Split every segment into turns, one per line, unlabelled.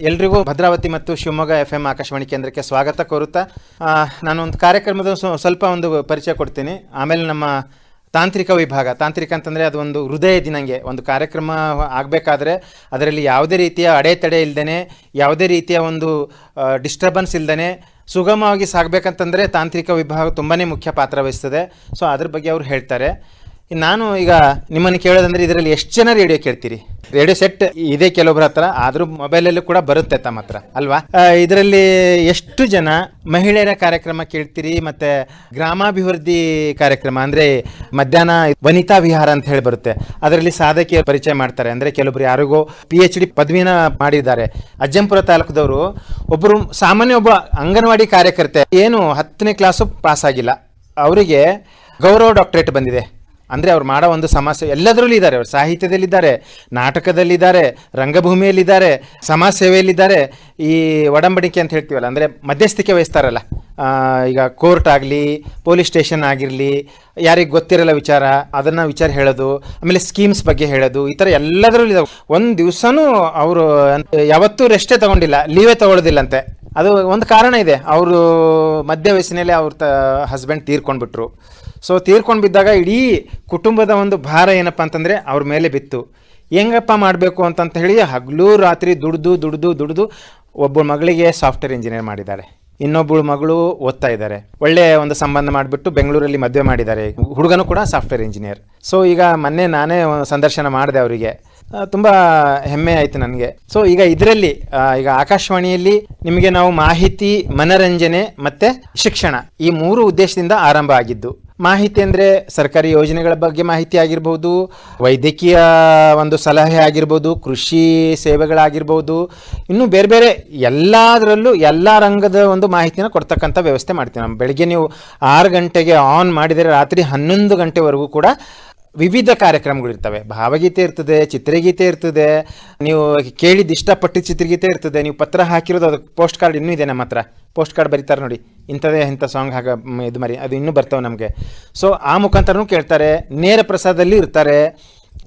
ಎಲ್ರಿಗೂ ಭದ್ರಾವತಿ ಮತ್ತು ಶಿವಮೊಗ್ಗ FM ಆಕಾಶವಾಣಿ ಕೇಂದ್ರಕ್ಕೆ ಸ್ವಾಗತ ಕೋರುತ್ತಾ ನಾನು ಒಂದು ಕಾರ್ಯಕ್ರಮದ ಸ್ವಲ್ಪ ಒಂದು ಪರಿಚಯ ಕೊಡ್ತೀನಿ. ಆಮೇಲೆ ನಮ್ಮ ತಾಂತ್ರಿಕ ವಿಭಾಗ, ತಾಂತ್ರಿಕ ಅಂತಂದರೆ ಅದು ಒಂದು ಹೃದಯ ದಿನಂಗೆ ಒಂದು ಕಾರ್ಯಕ್ರಮ ಆಗಬೇಕಾದ್ರೆ ಅದರಲ್ಲಿ ಯಾವುದೇ ರೀತಿಯ ಅಡೆತಡೆ ಇಲ್ಲದೇ, ಯಾವುದೇ ರೀತಿಯ ಒಂದು ಡಿಸ್ಟರ್ಬೆನ್ಸ್ ಇಲ್ಲದೇ ಸುಗಮವಾಗಿ ಸಾಗಬೇಕಂತಂದರೆ ತಾಂತ್ರಿಕ ವಿಭಾಗ ತುಂಬಾ ಮುಖ್ಯ ಪಾತ್ರ ವಹಿಸ್ತದೆ. ಸೊ ಅದ್ರ ಬಗ್ಗೆ ಅವರು ಹೇಳ್ತಾರೆ. ನಾನು ಈಗ ನಿಮ್ಮನ್ನು ಕೇಳೋದಂದರೆ ಇದರಲ್ಲಿ ಎಷ್ಟು ಜನ ರೇಡಿಯೋ ಕೇಳ್ತೀರಿ? ರೇಡಿಯೋ ಸೆಟ್ ಇದೆ ಕೆಲವೊಬ್ಬರ ಹತ್ರ, ಆದರೂ ಮೊಬೈಲಲ್ಲೂ ಕೂಡ ಬರುತ್ತೆ ತಮ್ಮ ಹತ್ರ ಅಲ್ವಾ? ಇದರಲ್ಲಿ ಎಷ್ಟು ಜನ ಮಹಿಳೆಯರ ಕಾರ್ಯಕ್ರಮ ಕೇಳ್ತೀರಿ? ಮತ್ತು ಗ್ರಾಮಾಭಿವೃದ್ಧಿ ಕಾರ್ಯಕ್ರಮ ಅಂದರೆ ಮಧ್ಯಾಹ್ನ ವನಿತಾ ವಿಹಾರ ಅಂತ ಹೇಳಿ ಬರುತ್ತೆ, ಅದರಲ್ಲಿ ಸಾಧಕಿಯ ಪರಿಚಯ ಮಾಡ್ತಾರೆ. ಅಂದರೆ ಕೆಲವೊಬ್ರು ಯಾರಿಗೋ PhD ಪದವಿನ ಮಾಡಿದ್ದಾರೆ. ಅಜ್ಜಂಪುರ ತಾಲೂಕದವರು ಒಬ್ಬರು ಸಾಮಾನ್ಯ ಒಬ್ಬ ಅಂಗನವಾಡಿ ಕಾರ್ಯಕರ್ತೆ, ಏನು 10ನೇ ಕ್ಲಾಸು ಪಾಸ್ ಆಗಿಲ್ಲ, ಅವರಿಗೆ ಗೌರವ ಡಾಕ್ಟರೇಟ್ ಬಂದಿದೆ. ಅಂದರೆ ಅವ್ರು ಮಾಡೋ ಒಂದು ಸಮಸ್ಯೆ ಎಲ್ಲದರಲ್ಲೂ ಇದ್ದಾರೆ. ಅವರು ಸಾಹಿತ್ಯದಲ್ಲಿದ್ದಾರೆ, ನಾಟಕದಲ್ಲಿದ್ದಾರೆ, ರಂಗಭೂಮಿಯಲ್ಲಿದ್ದಾರೆ, ಸಮಾಜ ಸೇವೆಯಲ್ಲಿದ್ದಾರೆ. ಈ ಒಡಂಬಡಿಕೆ ಅಂತ ಹೇಳ್ತೀವಲ್ಲ, ಅಂದರೆ ಮಧ್ಯಸ್ಥಿಕೆ ವಹಿಸ್ತಾರಲ್ಲ, ಈಗ ಕೋರ್ಟ್ ಆಗಲಿ, ಪೊಲೀಸ್ ಸ್ಟೇಷನ್ ಆಗಿರಲಿ, ಯಾರಿಗೆ ಗೊತ್ತಿರಲ್ಲ ವಿಚಾರ ಅದನ್ನು ವಿಚಾರ ಹೇಳೋದು, ಆಮೇಲೆ ಸ್ಕೀಮ್ಸ್ ಬಗ್ಗೆ ಹೇಳೋದು, ಈ ಥರ ಎಲ್ಲದರಲ್ಲೂ ಇದ್ದಾವೆ. ಒಂದು ದಿವಸನೂ ಅವರು ಯಾವತ್ತೂ ರೆಸ್ಟೇ ತೊಗೊಂಡಿಲ್ಲ, ಲೀವೇ ತೊಗೊಳ್ಳೋದಿಲ್ಲಂತೆ. ಅದು ಒಂದು ಕಾರಣ ಇದೆ, ಅವರು ಮಧ್ಯ ವಯಸ್ಸಿನಲ್ಲೇ ಅವ್ರ ಹಸ್ಬೆಂಡ್ ತೀರ್ಕೊಂಡ್ಬಿಟ್ರು. ಸೊ ತೀರ್ಕೊಂಡು ಬಿದ್ದಾಗ ಇಡೀ ಕುಟುಂಬದ ಒಂದು ಭಾರ ಏನಪ್ಪ ಅಂತಂದರೆ ಅವ್ರ ಮೇಲೆ ಬಿತ್ತು. ಹೆಂಗಪ್ಪ ಮಾಡಬೇಕು ಅಂತಂತ ಹೇಳಿ ಹಗಲು ರಾತ್ರಿ ದುಡ್ದು ಒಬ್ಬ ಮಗಳಿಗೆ ಸಾಫ್ಟ್ವೇರ್ ಇಂಜಿನಿಯರ್ ಮಾಡಿದ್ದಾರೆ, ಇನ್ನೊಬ್ಬಳು ಮಗಳು ಓದ್ತಾ ಇದ್ದಾರೆ. ಒಳ್ಳೆಯ ಒಂದು ಸಂಬಂಧ ಮಾಡಿಬಿಟ್ಟು ಬೆಂಗಳೂರಲ್ಲಿ ಮದುವೆ ಮಾಡಿದ್ದಾರೆ. ಹುಡುಗನೂ ಕೂಡ ಸಾಫ್ಟ್ವೇರ್ ಇಂಜಿನಿಯರ್. ಸೊ ಈಗ ಮೊನ್ನೆ ನಾನೇ ಸಂದರ್ಶನ ಮಾಡಿದೆ ಅವರಿಗೆ, ತುಂಬ ಹೆಮ್ಮೆ ಆಯಿತು ನನಗೆ. ಸೊ ಈಗ ಇದರಲ್ಲಿ ಈಗ ಆಕಾಶವಾಣಿಯಲ್ಲಿ ನಿಮಗೆ ನಾವು ಮಾಹಿತಿ, ಮನರಂಜನೆ ಮತ್ತು ಶಿಕ್ಷಣ ಈ 3 ಉದ್ದೇಶದಿಂದ ಆರಂಭ ಆಗಿದ್ದು. ಮಾಹಿತಿ ಅಂದರೆ ಸರ್ಕಾರಿ ಯೋಜನೆಗಳ ಬಗ್ಗೆ ಮಾಹಿತಿ ಆಗಿರ್ಬೋದು, ವೈದ್ಯಕೀಯ ಒಂದು ಸಲಹೆ ಆಗಿರ್ಬೋದು, ಕೃಷಿ ಸೇವೆಗಳಾಗಿರ್ಬೋದು, ಇನ್ನೂ ಬೇರೆ ಬೇರೆ ಎಲ್ಲದರಲ್ಲೂ ಎಲ್ಲ ರಂಗದ ಒಂದು ಮಾಹಿತಿನ ಕೊಡ್ತಕ್ಕಂಥ ವ್ಯವಸ್ಥೆ ಮಾಡ್ತೀವಿ ನಾವು. ಬೆಳಗ್ಗೆ ನೀವು 6 ಗಂಟೆಗೆ ಆನ್ ಮಾಡಿದರೆ ರಾತ್ರಿ 11 ಗಂಟೆವರೆಗೂ ಕೂಡ ವಿವಿಧ ಕಾರ್ಯಕ್ರಮಗಳಿರ್ತವೆ. ಭಾವಗೀತೆ ಇರ್ತದೆ, ಚಿತ್ರಗೀತೆ ಇರ್ತದೆ, ನೀವು ಕೇಳಿದ್ದು ಇಷ್ಟಪಟ್ಟಿದ್ದ ಚಿತ್ರಗೀತೆ ಇರ್ತದೆ. ನೀವು ಪತ್ರ ಹಾಕಿರೋದು ಅದಕ್ಕೆ ಪೋಸ್ಟ್ ಕಾರ್ಡ್ ಇನ್ನೂ ಇದೆ ನಮ್ಮ ಹತ್ರ, ಪೋಸ್ಟ್ ಕಾರ್ಡ್ ಬರೀತಾರೆ ನೋಡಿ, ಇಂಥ ಸಾಂಗ್ ಇದು ಮರಿ ಅದು ಇನ್ನೂ ಬರ್ತವೆ ನಮಗೆ. ಸೊ ಆ ಮುಖಾಂತರನೂ ಕೇಳ್ತಾರೆ, ನೇರ ಪ್ರಸಾರದಲ್ಲಿ ಇರ್ತಾರೆ.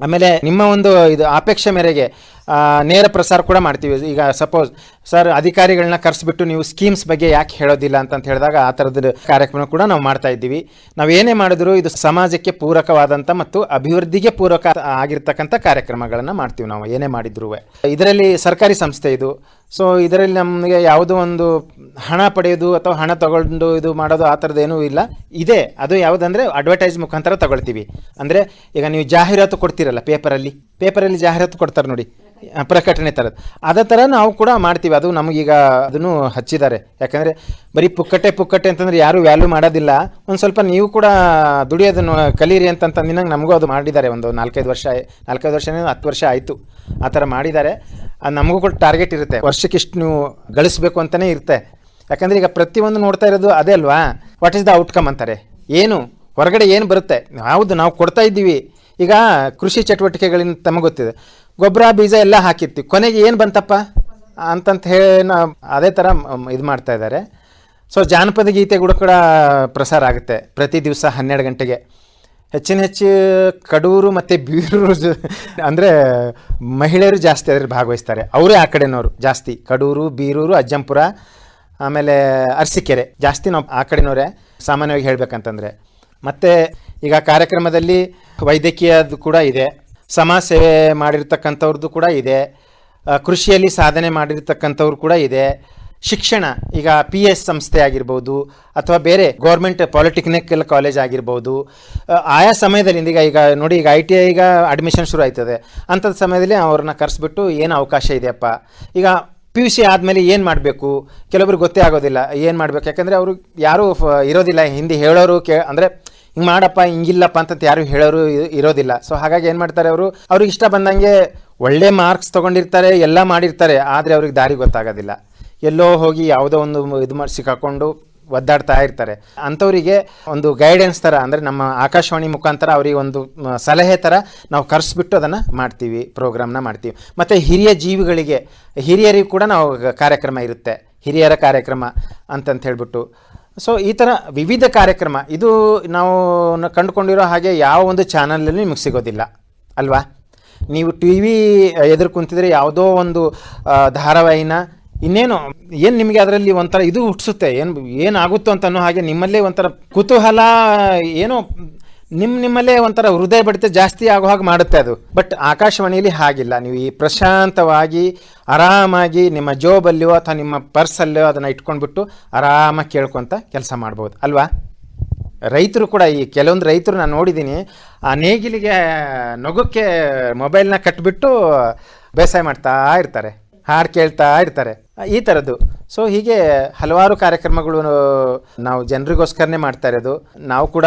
ಆಮೇಲೆ ನಿಮ್ಮ ಒಂದು ಇದು ಅಪೇಕ್ಷೆ ಮೇರೆಗೆ ನೇರ ಪ್ರಸಾರ ಕೂಡ ಮಾಡ್ತೀವಿ. ಈಗ ಸಪೋಸ್ ಸರ್ ಅಧಿಕಾರಿಗಳನ್ನ ಕರೆಸಿಬಿಟ್ಟು ನೀವು ಸ್ಕೀಮ್ಸ್ ಬಗ್ಗೆ ಯಾಕೆ ಹೇಳೋದಿಲ್ಲ ಅಂತ ಹೇಳಿದಾಗ ಆ ಥರದ ಕಾರ್ಯಕ್ರಮ ಕೂಡ ನಾವು ಮಾಡ್ತಾ ಇದ್ದೀವಿ. ನಾವು ಏನೇ ಮಾಡಿದ್ರು ಇದು ಸಮಾಜಕ್ಕೆ ಪೂರಕವಾದಂಥ ಮತ್ತು ಅಭಿವೃದ್ಧಿಗೆ ಪೂರಕ ಆಗಿರ್ತಕ್ಕಂಥ ಕಾರ್ಯಕ್ರಮಗಳನ್ನು ಮಾಡ್ತೀವಿ ನಾವು ಏನೇ ಮಾಡಿದ್ರು. ಇದರಲ್ಲಿ ಸರ್ಕಾರಿ ಸಂಸ್ಥೆ ಇದು. ಸೊ ಇದರಲ್ಲಿ ನಮಗೆ ಯಾವುದೋ ಒಂದು ಹಣ ಪಡೆಯೋದು ಅಥವಾ ಹಣ ತಗೊಂಡು ಇದು ಮಾಡೋದು ಆ ಥರದ್ದು ಏನೂ ಇಲ್ಲ. ಇದೆ ಅದು ಯಾವುದಂದರೆ ಅಡ್ವರ್ಟೈಸ್ ಮುಖಾಂತರ ತಗೊಳ್ತೀವಿ. ಅಂದರೆ ಈಗ ನೀವು ಜಾಹೀರಾತು ಕೊಡ್ತೀರಲ್ಲ, ಪೇಪರಲ್ಲಿ ಜಾಹೀರಾತು ಕೊಡ್ತಾರೆ ನೋಡಿ, ಪ್ರಕಟಣೆ ಥರದ್ದು, ಅದೇ ಥರ ನಾವು ಕೂಡ ಮಾಡ್ತೀವಿ. ಅದು ನಮಗೀಗ ಅದನ್ನು ಹಚ್ಚಿದ್ದಾರೆ. ಯಾಕಂದರೆ ಬರೀ ಪುಕ್ಕಟೆ ಅಂತಂದರೆ ಯಾರೂ ವ್ಯಾಲ್ಯೂ ಮಾಡೋದಿಲ್ಲ. ಒಂದು ಸ್ವಲ್ಪ ನೀವು ಕೂಡ ದುಡಿಯೋದನ್ನು ಕಲೀರಿ ಅಂತಂದಿನಂಗೆ ನಮಗೂ ಅದು ಮಾಡಿದ್ದಾರೆ. ಒಂದು 4-5 ವರ್ಷ 10 ವರ್ಷ ಆಯಿತು ಆ ಥರ ಮಾಡಿದ್ದಾರೆ. ಅದು ನಮಗೂ ಕೂಡ ಟಾರ್ಗೆಟ್ ಇರುತ್ತೆ, ವರ್ಷಕ್ಕಿಷ್ಟು ನೀವು ಗಳಿಸ್ಬೇಕು ಅಂತಲೇ ಇರುತ್ತೆ. ಯಾಕಂದರೆ ಈಗ ಪ್ರತಿಯೊಂದು ನೋಡ್ತಾ ಇರೋದು ಅದೇ ಅಲ್ವಾ, ವಾಟ್ ಈಸ್ ದ ಔಟ್ಕಮ್ ಅಂತಾರೆ, ಏನು ಹೊರಗಡೆ ಏನು ಬರುತ್ತೆ, ಹೌದು ನಾವು ಕೊಡ್ತಾ ಇದ್ದೀವಿ. ಈಗ ಕೃಷಿ ಚಟುವಟಿಕೆಗಳಿಂದ ತಮಗೆ ಗೊತ್ತಿದೆ, ಗೊಬ್ಬರ ಬೀಜ ಎಲ್ಲ ಹಾಕಿರ್ತೀವಿ, ಕೊನೆಗೆ ಏನು ಬಂತಪ್ಪ ಅಂತಂತ ಹೇಳಿ ಅದೇ ಥರ ಇದು ಮಾಡ್ತಾ ಇದ್ದಾರೆ. ಸೊ ಜಾನಪದ ಗೀತೆಗಳು ಕೂಡ ಪ್ರಸಾರ ಆಗುತ್ತೆ ಪ್ರತಿ ದಿವಸ 12 ಗಂಟೆಗೆ. ಹೆಚ್ಚು ಕಡೂರು ಮತ್ತು ಬೀರೂರು ಅಂದರೆ ಮಹಿಳೆಯರು ಜಾಸ್ತಿ ಅದರಲ್ಲಿ ಭಾಗವಹಿಸ್ತಾರೆ. ಅವರೇ ಆ ಕಡೆನವರು ಜಾಸ್ತಿ, ಕಡೂರು, ಬೀರೂರು, ಅಜ್ಜಂಪುರ, ಆಮೇಲೆ ಅರಸೀಕೆರೆ ಜಾಸ್ತಿ ನಾವು ಆ ಕಡೆನವರೇ ಸಾಮಾನ್ಯವಾಗಿ ಹೇಳಬೇಕಂತಂದರೆ. ಮತ್ತು ಈಗ ಕಾರ್ಯಕ್ರಮದಲ್ಲಿ ವೈದ್ಯಕೀಯದ್ದು ಕೂಡ ಇದೆ, ಸಮಾಜ ಸೇವೆ ಮಾಡಿರ್ತಕ್ಕಂಥವ್ರದ್ದು ಕೂಡ ಇದೆ, ಕೃಷಿಯಲ್ಲಿ ಸಾಧನೆ ಮಾಡಿರ್ತಕ್ಕಂಥವ್ರು ಕೂಡ ಇದೆ, ಶಿಕ್ಷಣ ಈಗ PS ಸಂಸ್ಥೆ ಆಗಿರ್ಬೋದು ಅಥವಾ ಬೇರೆ ಗೌರ್ಮೆಂಟ್ ಪಾಲಿಟೆಕ್ನಿಕಲ್ ಕಾಲೇಜ್ ಆಗಿರ್ಬೋದು. ಆಯಾ ಸಮಯದಲ್ಲಿ ಈಗ ನೋಡಿ, ಈಗ ITI ಈಗ ಅಡ್ಮಿಷನ್ ಶುರು ಆಯ್ತದೆ, ಅಂಥದ್ದು ಸಮಯದಲ್ಲಿ ಅವ್ರನ್ನ ಕರೆಸ್ಬಿಟ್ಟು ಏನು ಅವಕಾಶ ಇದೆಯಪ್ಪ, ಈಗ PUC ಆದಮೇಲೆ ಏನು ಮಾಡಬೇಕು ಕೆಲವೊಬ್ರಿಗೆ ಗೊತ್ತೇ ಆಗೋದಿಲ್ಲ ಏನು ಮಾಡಬೇಕು. ಯಾಕಂದರೆ ಅವರು ಯಾರೂ ಇರೋದಿಲ್ಲ, ಹಿಂದೆ ಹೇಳೋರು ಅಂದರೆ ಹಿಂಗೆ ಮಾಡಪ್ಪ ಹಿಂಗಿಲ್ಲಪ್ಪ ಅಂತ ಯಾರು ಹೇಳೋರು ಇರೋದಿಲ್ಲ. ಸೊ ಹಾಗಾಗಿ ಏನು ಮಾಡ್ತಾರೆ, ಅವ್ರಿಗೆ ಇಷ್ಟ ಬಂದಂಗೆ ಒಳ್ಳೆ ಮಾರ್ಕ್ಸ್ ತೊಗೊಂಡಿರ್ತಾರೆ, ಎಲ್ಲ ಮಾಡಿರ್ತಾರೆ, ಆದರೆ ಅವ್ರಿಗೆ ದಾರಿ ಗೊತ್ತಾಗೋದಿಲ್ಲ. ಎಲ್ಲೋ ಹೋಗಿ ಯಾವುದೋ ಒಂದು ಇದು ಮಾಡಿ ಸಿಕ್ಕಾಕೊಂಡು ಒದ್ದಾಡ್ತಾ ಇರ್ತಾರೆ. ಅಂಥವರಿಗೆ ಒಂದು ಗೈಡೆನ್ಸ್ ಥರ, ಅಂದರೆ ನಮ್ಮ ಆಕಾಶವಾಣಿ ಮುಖಾಂತರ ಅವರಿಗೆ ಒಂದು ಸಲಹೆ ಥರ ನಾವು ಕರೆಸ್ಬಿಟ್ಟು ಅದನ್ನು ಮಾಡ್ತೀವಿ, ಪ್ರೋಗ್ರಾಮ್ನ ಮಾಡ್ತೀವಿ. ಮತ್ತು ಹಿರಿಯರಿಗೂ ಕೂಡ ನಾವು ಕಾರ್ಯಕ್ರಮ ಇರುತ್ತೆ, ಹಿರಿಯರ ಕಾರ್ಯಕ್ರಮ ಅಂತಂತ ಹೇಳ್ಬಿಟ್ಟು. ಸೊ ಈ ಥರ ವಿವಿಧ ಕಾರ್ಯಕ್ರಮ ಇದು ನಾವು ಕಂಡುಕೊಂಡಿರೋ ಹಾಗೆ ಯಾವ ಒಂದು ಚಾನಲಲ್ಲಿ ನಿಮಗೆ ಸಿಗೋದಿಲ್ಲ ಅಲ್ವಾ. ನೀವು ಟಿ ವಿ ಎದುರು ಕುಂತಿದ್ರೆ ಯಾವುದೋ ಒಂದು ಧಾರಾವಾಹಿನ ಇನ್ನೇನು ಏನು ನಿಮಗೆ ಅದರಲ್ಲಿ ಒಂಥರ ಇದು ಹುಟ್ಟಿಸುತ್ತೆ, ಏನಾಗುತ್ತೋ ಅಂತ ಅನ್ನೋ ಹಾಗೆ ನಿಮ್ಮಲ್ಲೇ ಒಂಥರ ಕುತೂಹಲ, ಏನೋ ನಿಮ್ಮಲ್ಲೇ ಒಂಥರ ಹೃದಯ ಬಡಿತ ಜಾಸ್ತಿ ಆಗೋ ಹಾಗೆ ಮಾಡುತ್ತೆ ಅದು. ಬಟ್ ಆಕಾಶವಾಣಿಯಲ್ಲಿ ಹಾಗಿಲ್ಲ. ನೀವು ಈ ಪ್ರಶಾಂತವಾಗಿ ಆರಾಮಾಗಿ ನಿಮ್ಮ ಜೋಬಲ್ಲಿಯೋ ಅಥವಾ ನಿಮ್ಮ ಪರ್ಸಲ್ಲೋ ಅದನ್ನು ಇಟ್ಕೊಂಡ್ಬಿಟ್ಟು ಆರಾಮಾಗಿ ಕೇಳ್ಕೊತ ಕೆಲಸ ಮಾಡ್ಬೋದು ಅಲ್ವಾ. ರೈತರು ಕೂಡ, ಈ ಕೆಲವೊಂದು ರೈತರು ನಾನು ನೋಡಿದ್ದೀನಿ, ಆ ನೇಗಿಲಿಗೆ ನೊಗಕ್ಕೆ ಮೊಬೈಲ್ನ ಕಟ್ಬಿಟ್ಟು ಬೇಸಾಯ ಮಾಡ್ತಾ ಇರ್ತಾರೆ, ಹಾಡು ಕೇಳ್ತಾ ಇರ್ತಾರೆ, ಈ ಥರದ್ದು. ಸೊ ಹೀಗೆ ಹಲವಾರು ಕಾರ್ಯಕ್ರಮಗಳು ನಾವು ಜನರಿಗೋಸ್ಕರನೇ ಮಾಡ್ತಾ ಇರೋದು. ನಾವು ಕೂಡ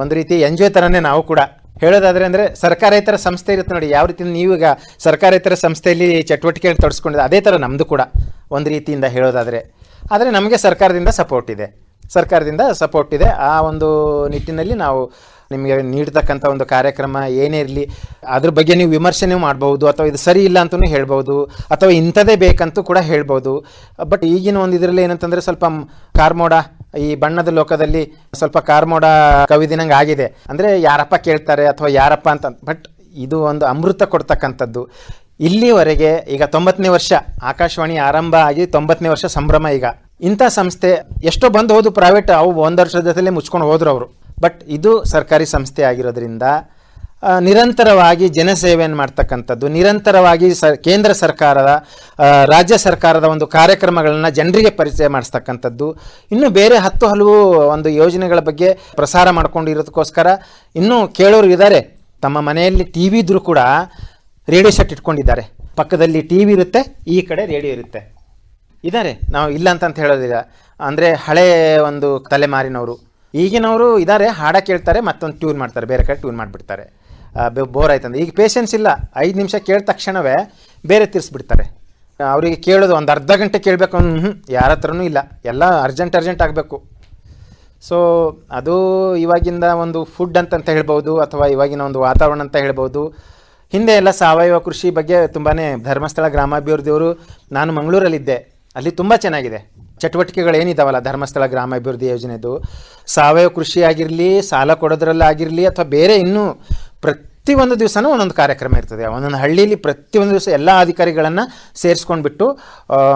ಒಂದು ರೀತಿ ಎಂಜಾಯ್ ಥರನೇ ನಾವು ಕೂಡ ಹೇಳೋದಾದರೆ, ಅಂದರೆ ಸರ್ಕಾರೇತರ ಸಂಸ್ಥೆ ಇರುತ್ತೆ ನೋಡಿ, ಯಾವ ರೀತಿ ನೀವೀಗ ಸರ್ಕಾರೇತರ ಸಂಸ್ಥೆಯಲ್ಲಿ ಚಟುವಟಿಕೆ ತೊಡಸ್ಕೊಂಡಿದೆ, ಅದೇ ಥರ ನಮ್ಮದು ಕೂಡ ಒಂದು ರೀತಿಯಿಂದ ಹೇಳೋದಾದರೆ. ಆದರೆ ನಮಗೆ ಸರ್ಕಾರದಿಂದ ಸಪೋರ್ಟ್ ಇದೆ. ಆ ಒಂದು ನಿಟ್ಟಿನಲ್ಲಿ ನಾವು ನಿಮಗೆ ನೀಡ್ತಕ್ಕಂಥ ಒಂದು ಕಾರ್ಯಕ್ರಮ ಏನೇ ಇರಲಿ ಅದ್ರ ಬಗ್ಗೆ ನೀವು ವಿಮರ್ಶೆ ಮಾಡ್ಬೋದು, ಅಥವಾ ಇದು ಸರಿ ಇಲ್ಲ ಅಂತಲೂ ಹೇಳ್ಬೋದು, ಅಥವಾ ಇಂಥದೇ ಬೇಕಂತೂ ಕೂಡ ಹೇಳ್ಬೋದು. ಬಟ್ ಈಗಿನ ಒಂದು ಇದರಲ್ಲಿ ಏನಂತಂದರೆ ಸ್ವಲ್ಪ ಕಾರ್ಮೋಡ, ಈ ಬಣ್ಣದ ಲೋಕದಲ್ಲಿ ಸ್ವಲ್ಪ ಕಾರ್ಮೋಡ ಕವಿದಿನಂಗೆ ಆಗಿದೆ. ಅಂದರೆ ಯಾರಪ್ಪ ಕೇಳ್ತಾರೆ ಅಥವಾ ಯಾರಪ್ಪ ಅಂತ. ಬಟ್ ಇದು ಒಂದು ಅಮೃತ ಕೊಡ್ತಕ್ಕಂಥದ್ದು. ಇಲ್ಲಿವರೆಗೆ ಈಗ 90ನೇ ವರ್ಷ ಆಕಾಶವಾಣಿ ಆರಂಭ ಆಗಿ 90ನೇ ವರ್ಷ ಸಂಭ್ರಮ. ಈಗ ಇಂಥ ಸಂಸ್ಥೆ ಎಷ್ಟೋ ಬಂದು ಹೋದು ಪ್ರೈವೇಟ್, ಅವು 1 ವರ್ಷದ ಜೊತೆಲೇ ಮುಚ್ಕೊಂಡು ಹೋದ್ರು ಅವರು. ಬಟ್ ಇದು ಸರ್ಕಾರಿ ಸಂಸ್ಥೆ ಆಗಿರೋದ್ರಿಂದ ನಿರಂತರವಾಗಿ ಜನಸೇವೆಯನ್ನು ಮಾಡ್ತಕ್ಕಂಥದ್ದು, ನಿರಂತರವಾಗಿ ಕೇಂದ್ರ ಸರ್ಕಾರದ ರಾಜ್ಯ ಸರ್ಕಾರದ ಒಂದು ಕಾರ್ಯಕ್ರಮಗಳನ್ನು ಜನರಿಗೆ ಪರಿಚಯ ಮಾಡಿಸ್ತಕ್ಕಂಥದ್ದು, ಇನ್ನೂ ಬೇರೆ ಹಲವು ಒಂದು ಯೋಜನೆಗಳ ಬಗ್ಗೆ ಪ್ರಸಾರ ಮಾಡ್ಕೊಂಡಿರೋದಕ್ಕೋಸ್ಕರ ಇನ್ನೂ ಕೇಳೋರು ಇದ್ದಾರೆ. ತಮ್ಮ ಮನೆಯಲ್ಲಿ ಟಿ ವಿ ಇದ್ರೂ ಕೂಡ ರೇಡಿಯೋ ಸೆಟ್ ಇಟ್ಕೊಂಡಿದ್ದಾರೆ, ಪಕ್ಕದಲ್ಲಿ ಟಿ ವಿ ಇರುತ್ತೆ, ಈ ಕಡೆ ರೇಡಿಯೋ ಇರುತ್ತೆ, ಇದ್ದಾರೆ. ನಾವು ಇಲ್ಲ ಅಂತ ಹೇಳೋದಿಲ್ಲ. ಅಂದರೆ ಹಳೆ ಒಂದು ತಲೆಮಾರಿನವರು. ಈಗಿನವರು ಇದ್ದಾರೆ, ಹಾಡ ಕೇಳ್ತಾರೆ, ಮತ್ತೊಂದು ಟ್ಯೂನ್ ಮಾಡ್ತಾರೆ, ಬೇರೆ ಕಡೆ ಟ್ಯೂನ್ ಮಾಡಿಬಿಡ್ತಾರೆ. ಬೋರ್ ಆಯ್ತಂದ್ರೆ ಈಗ ಪೇಷನ್ಸ್ ಇಲ್ಲ, 5 ನಿಮಿಷ ಕೇಳಿದ ತಕ್ಷಣವೇ ಬೇರೆ ತಿರ್ಸ್ಬಿಡ್ತಾರೆ. ಅವರಿಗೆ ಕೇಳೋದು ಒಂದು ಅರ್ಧ ಗಂಟೆ ಕೇಳಬೇಕು, ಯಾರ ಹತ್ರನೂ ಇಲ್ಲ, ಎಲ್ಲ ಅರ್ಜೆಂಟ್ ಆಗಬೇಕು. ಸೊ ಅದು ಇವಾಗಿಂದ ಒಂದು ಫುಡ್ ಅಂತ ಹೇಳ್ಬೋದು, ಅಥವಾ ಇವಾಗಿನ ಒಂದು ವಾತಾವರಣ ಅಂತ ಹೇಳ್ಬೋದು. ಹಿಂದೆ ಎಲ್ಲ ಸಾವಯವ ಕೃಷಿ ಬಗ್ಗೆ ತುಂಬಾ ಧರ್ಮಸ್ಥಳ ಗ್ರಾಮಾಭಿವೃದ್ಧಿಯವರು, ನಾನು ಮಂಗಳೂರಲ್ಲಿದ್ದೆ, ಅಲ್ಲಿ ತುಂಬ ಚೆನ್ನಾಗಿದೆ ಚಟುವಟಿಕೆಗಳೇನಿದ್ದಾವಲ್ಲ ಧರ್ಮಸ್ಥಳ ಗ್ರಾಮಾಭಿವೃದ್ಧಿ ಯೋಜನೆದು. ಸಾವಯವ ಕೃಷಿ ಆಗಿರಲಿ, ಸಾಲ ಕೊಡೋದ್ರಲ್ಲಾಗಿರಲಿ, ಅಥವಾ ಬೇರೆ ಇನ್ನೂ ಪ್ರತಿಯೊಂದು ದಿವಸನೂ ಒಂದೊಂದು ಕಾರ್ಯಕ್ರಮ ಇರ್ತದೆ. ಒಂದೊಂದು ಹಳ್ಳಿಯಲ್ಲಿ ಪ್ರತಿಯೊಂದು ದಿವಸ ಎಲ್ಲ ಅಧಿಕಾರಿಗಳನ್ನು ಸೇರಿಸ್ಕೊಂಡ್ಬಿಟ್ಟು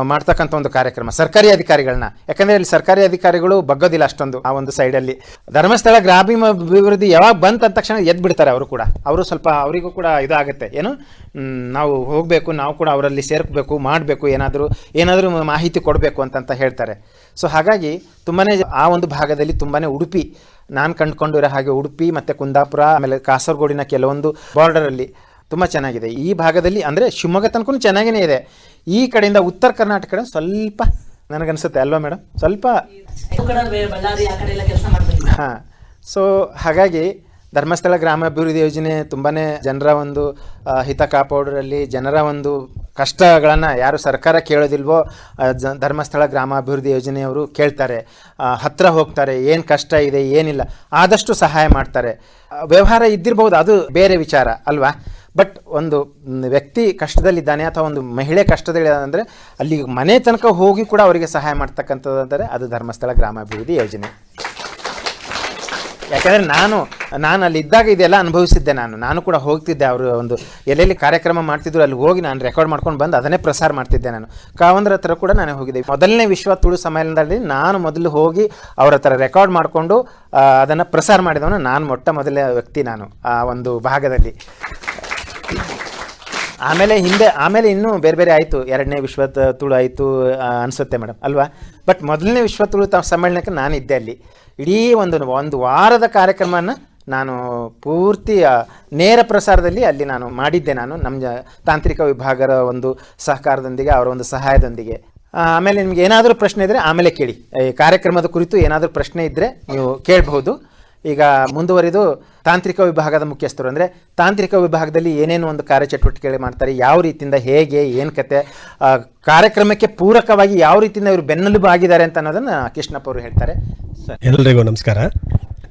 ಮಾಡ್ತಕ್ಕಂಥ ಒಂದು ಕಾರ್ಯಕ್ರಮ, ಸರ್ಕಾರಿ ಅಧಿಕಾರಿಗಳನ್ನ. ಯಾಕಂದರೆ ಇಲ್ಲಿ ಸರ್ಕಾರಿ ಅಧಿಕಾರಿಗಳು ಬಗ್ಗೋದಿಲ್ಲ ಅಷ್ಟೊಂದು ಆ ಒಂದು ಸೈಡಲ್ಲಿ. ಧರ್ಮಸ್ಥಳ ಗ್ರಾಮಾಭಿವೃದ್ಧಿ ಯಾವಾಗ ಬಂತ ಅಂದ ತಕ್ಷಣ ಎದ್ದು ಬಿಡ್ತಾರೆ ಅವರು ಕೂಡ. ಅವರು ಸ್ವಲ್ಪ ಅವರಿಗೂ ಕೂಡ ಇದಾಗುತ್ತೆ, ಏನು ನಾವು ಹೋಗಬೇಕು, ನಾವು ಕೂಡ ಅವರಲ್ಲಿ ಸೇರ್ಕಬೇಕು, ಮಾಡಬೇಕು, ಏನಾದರೂ ಮಾಹಿತಿ ಕೊಡಬೇಕು ಅಂತ ಹೇಳ್ತಾರೆ. ಸೊ ಹಾಗಾಗಿ ತುಂಬಾ ಆ ಒಂದು ಭಾಗದಲ್ಲಿ ತುಂಬಾ ಉಡುಪಿ, ನಾನು ಕಂಡುಕೊಂಡಿರೋ ಹಾಗೆ ಉಡುಪಿ ಮತ್ತು ಕುಂದಾಪುರ, ಆಮೇಲೆ ಕಾಸರಗೋಡಿನ ಕೆಲವೊಂದು ಬಾರ್ಡರಲ್ಲಿ ತುಂಬ ಚೆನ್ನಾಗಿದೆ. ಈ ಭಾಗದಲ್ಲಿ ಅಂದರೆ ಶಿವಮೊಗ್ಗ ತನಕ ಚೆನ್ನಾಗೇ ಇದೆ. ಈ ಕಡೆಯಿಂದ ಉತ್ತರ ಕರ್ನಾಟಕ ಕಡೆ ಸ್ವಲ್ಪ ನನಗನ್ಸುತ್ತೆ ಅಲ್ವಾ ಮೇಡಮ್, ಸ್ವಲ್ಪ ಹಾಂ. ಸೊ ಹಾಗಾಗಿ ಧರ್ಮಸ್ಥಳ ಗ್ರಾಮಾಭಿವೃದ್ಧಿ ಯೋಜನೆ ತುಂಬಾ ಜನರ ಒಂದು ಹಿತ ಕಾಪಾಡೋದ್ರಲ್ಲಿ, ಜನರ ಒಂದು ಕಷ್ಟಗಳನ್ನು ಯಾರು ಸರ್ಕಾರ ಕೇಳೋದಿಲ್ವೋ ಧರ್ಮಸ್ಥಳ ಗ್ರಾಮಾಭಿವೃದ್ಧಿ ಯೋಜನೆಯವರು ಕೇಳ್ತಾರೆ, ಹತ್ತಿರ ಹೋಗ್ತಾರೆ, ಏನು ಕಷ್ಟ ಇದೆ ಏನಿಲ್ಲ ಆದಷ್ಟು ಸಹಾಯ ಮಾಡ್ತಾರೆ. ವ್ಯವಹಾರ ಇದ್ದಿರ್ಬೋದು, ಅದು ಬೇರೆ ವಿಚಾರ ಅಲ್ವಾ. ಬಟ್ ಒಂದು ವ್ಯಕ್ತಿ ಕಷ್ಟದಲ್ಲಿದ್ದಾನೆ ಅಥವಾ ಒಂದು ಮಹಿಳೆ ಕಷ್ಟದಲ್ಲಿದ್ದಾನೆ ಅಂದರೆ ಅಲ್ಲಿ ಮನೆ ತನಕ ಹೋಗಿ ಕೂಡ ಅವರಿಗೆ ಸಹಾಯ ಮಾಡ್ತಕ್ಕಂಥದ್ದು ಅಂದರೆ ಅದು ಧರ್ಮಸ್ಥಳ ಗ್ರಾಮಾಭಿವೃದ್ಧಿ ಯೋಜನೆ. ಯಾಕಂದರೆ ನಾನು ಅಲ್ಲಿ ಇದ್ದಾಗ ಇದೆಲ್ಲ ಅನುಭವಿಸಿದ್ದೆ. ನಾನು ಕೂಡ ಹೋಗ್ತಿದ್ದೆ, ಅವರು ಒಂದು ಎಲ್ಲೆಲ್ಲಿ ಕಾರ್ಯಕ್ರಮ ಮಾಡ್ತಿದ್ರು ಅಲ್ಲಿ ಹೋಗಿ ನಾನು ರೆಕಾರ್ಡ್ ಮಾಡ್ಕೊಂಡು ಬಂದು ಅದನ್ನೇ ಪ್ರಸಾರ ಮಾಡ್ತಿದ್ದೆ. ನಾನು ಕಾವಂದ್ರ ಹತ್ರ ಕೂಡ ನಾನು ಹೋಗಿದ್ದೆ. ಮೊದಲನೇ ವಿಶ್ವ ತುಳು ಸಮ್ಮೇಳನದಲ್ಲಿ ನಾನು ಮೊದಲು ಹೋಗಿ ಅವ್ರ ಹತ್ರ ರೆಕಾರ್ಡ್ ಮಾಡಿಕೊಂಡು ಅದನ್ನು ಪ್ರಸಾರ ಮಾಡಿದವನು ನಾನು, ಮೊದಲ ವ್ಯಕ್ತಿ ನಾನು ಆ ಒಂದು ಭಾಗದಲ್ಲಿ. ಆಮೇಲೆ ಇನ್ನೂ ಬೇರೆ ಆಯಿತು, 2ನೇ ವಿಶ್ವ ತುಳು ಆಯಿತು ಅನಿಸುತ್ತೆ ಮೇಡಮ್ ಅಲ್ವಾ. ಬಟ್ ಮೊದಲನೇ ವಿಶ್ವ ತುಳು ಸಮ್ಮೇಳನಕ್ಕೆ ನಾನು ಇದ್ದೆ ಅಲ್ಲಿ. ಇಡೀ ಒಂದು ವಾರದ ಕಾರ್ಯಕ್ರಮನ ನಾನು ಪೂರ್ತಿ ನೇರ ಪ್ರಸಾರದಲ್ಲಿ ಅಲ್ಲಿ ನಾನು ಮಾಡಿದ್ದೆ. ನಮ್ಮ ತಾಂತ್ರಿಕ ವಿಭಾಗದ ಒಂದು ಸಹಕಾರದೊಂದಿಗೆ, ಅವರ ಒಂದು ಸಹಾಯದೊಂದಿಗೆ. ಆಮೇಲೆ ನಿಮ್ಗೆ ಏನಾದರೂ ಪ್ರಶ್ನೆ ಇದ್ದರೆ ಆಮೇಲೆ ಕೇಳಿ. ಈ ಕಾರ್ಯಕ್ರಮದ ಕುರಿತು ಏನಾದರೂ ಪ್ರಶ್ನೆ ಇದ್ದರೆ ನೀವು ಕೇಳಬಹುದು. ಈಗ ಮುಂದುವರಿದು ತಾಂತ್ರಿಕ ವಿಭಾಗದ ಮುಖ್ಯಸ್ಥರು, ಅಂದರೆ ತಾಂತ್ರಿಕ ವಿಭಾಗದಲ್ಲಿ ಏನೇನು ಒಂದು ಕಾರ್ಯಚಟುವಟಿಕೆಗಳು ಮಾಡ್ತಾರೆ, ಯಾವ ರೀತಿಯಿಂದ ಹೇಗೆ ಏನು ಕತೆ, ಕಾರ್ಯಕ್ರಮಕ್ಕೆ ಪೂರಕವಾಗಿ ಯಾವ ರೀತಿಯಿಂದ ಇವರು ಬೆನ್ನೆಲುಬು ಆಗಿದ್ದಾರೆ ಅಂತ ಅನ್ನೋದನ್ನು ಕೃಷ್ಣಪ್ಪ ಅವರು ಹೇಳ್ತಾರೆ. ಸರ್
ಎಲ್ಲರಿಗೂ ನಮಸ್ಕಾರ.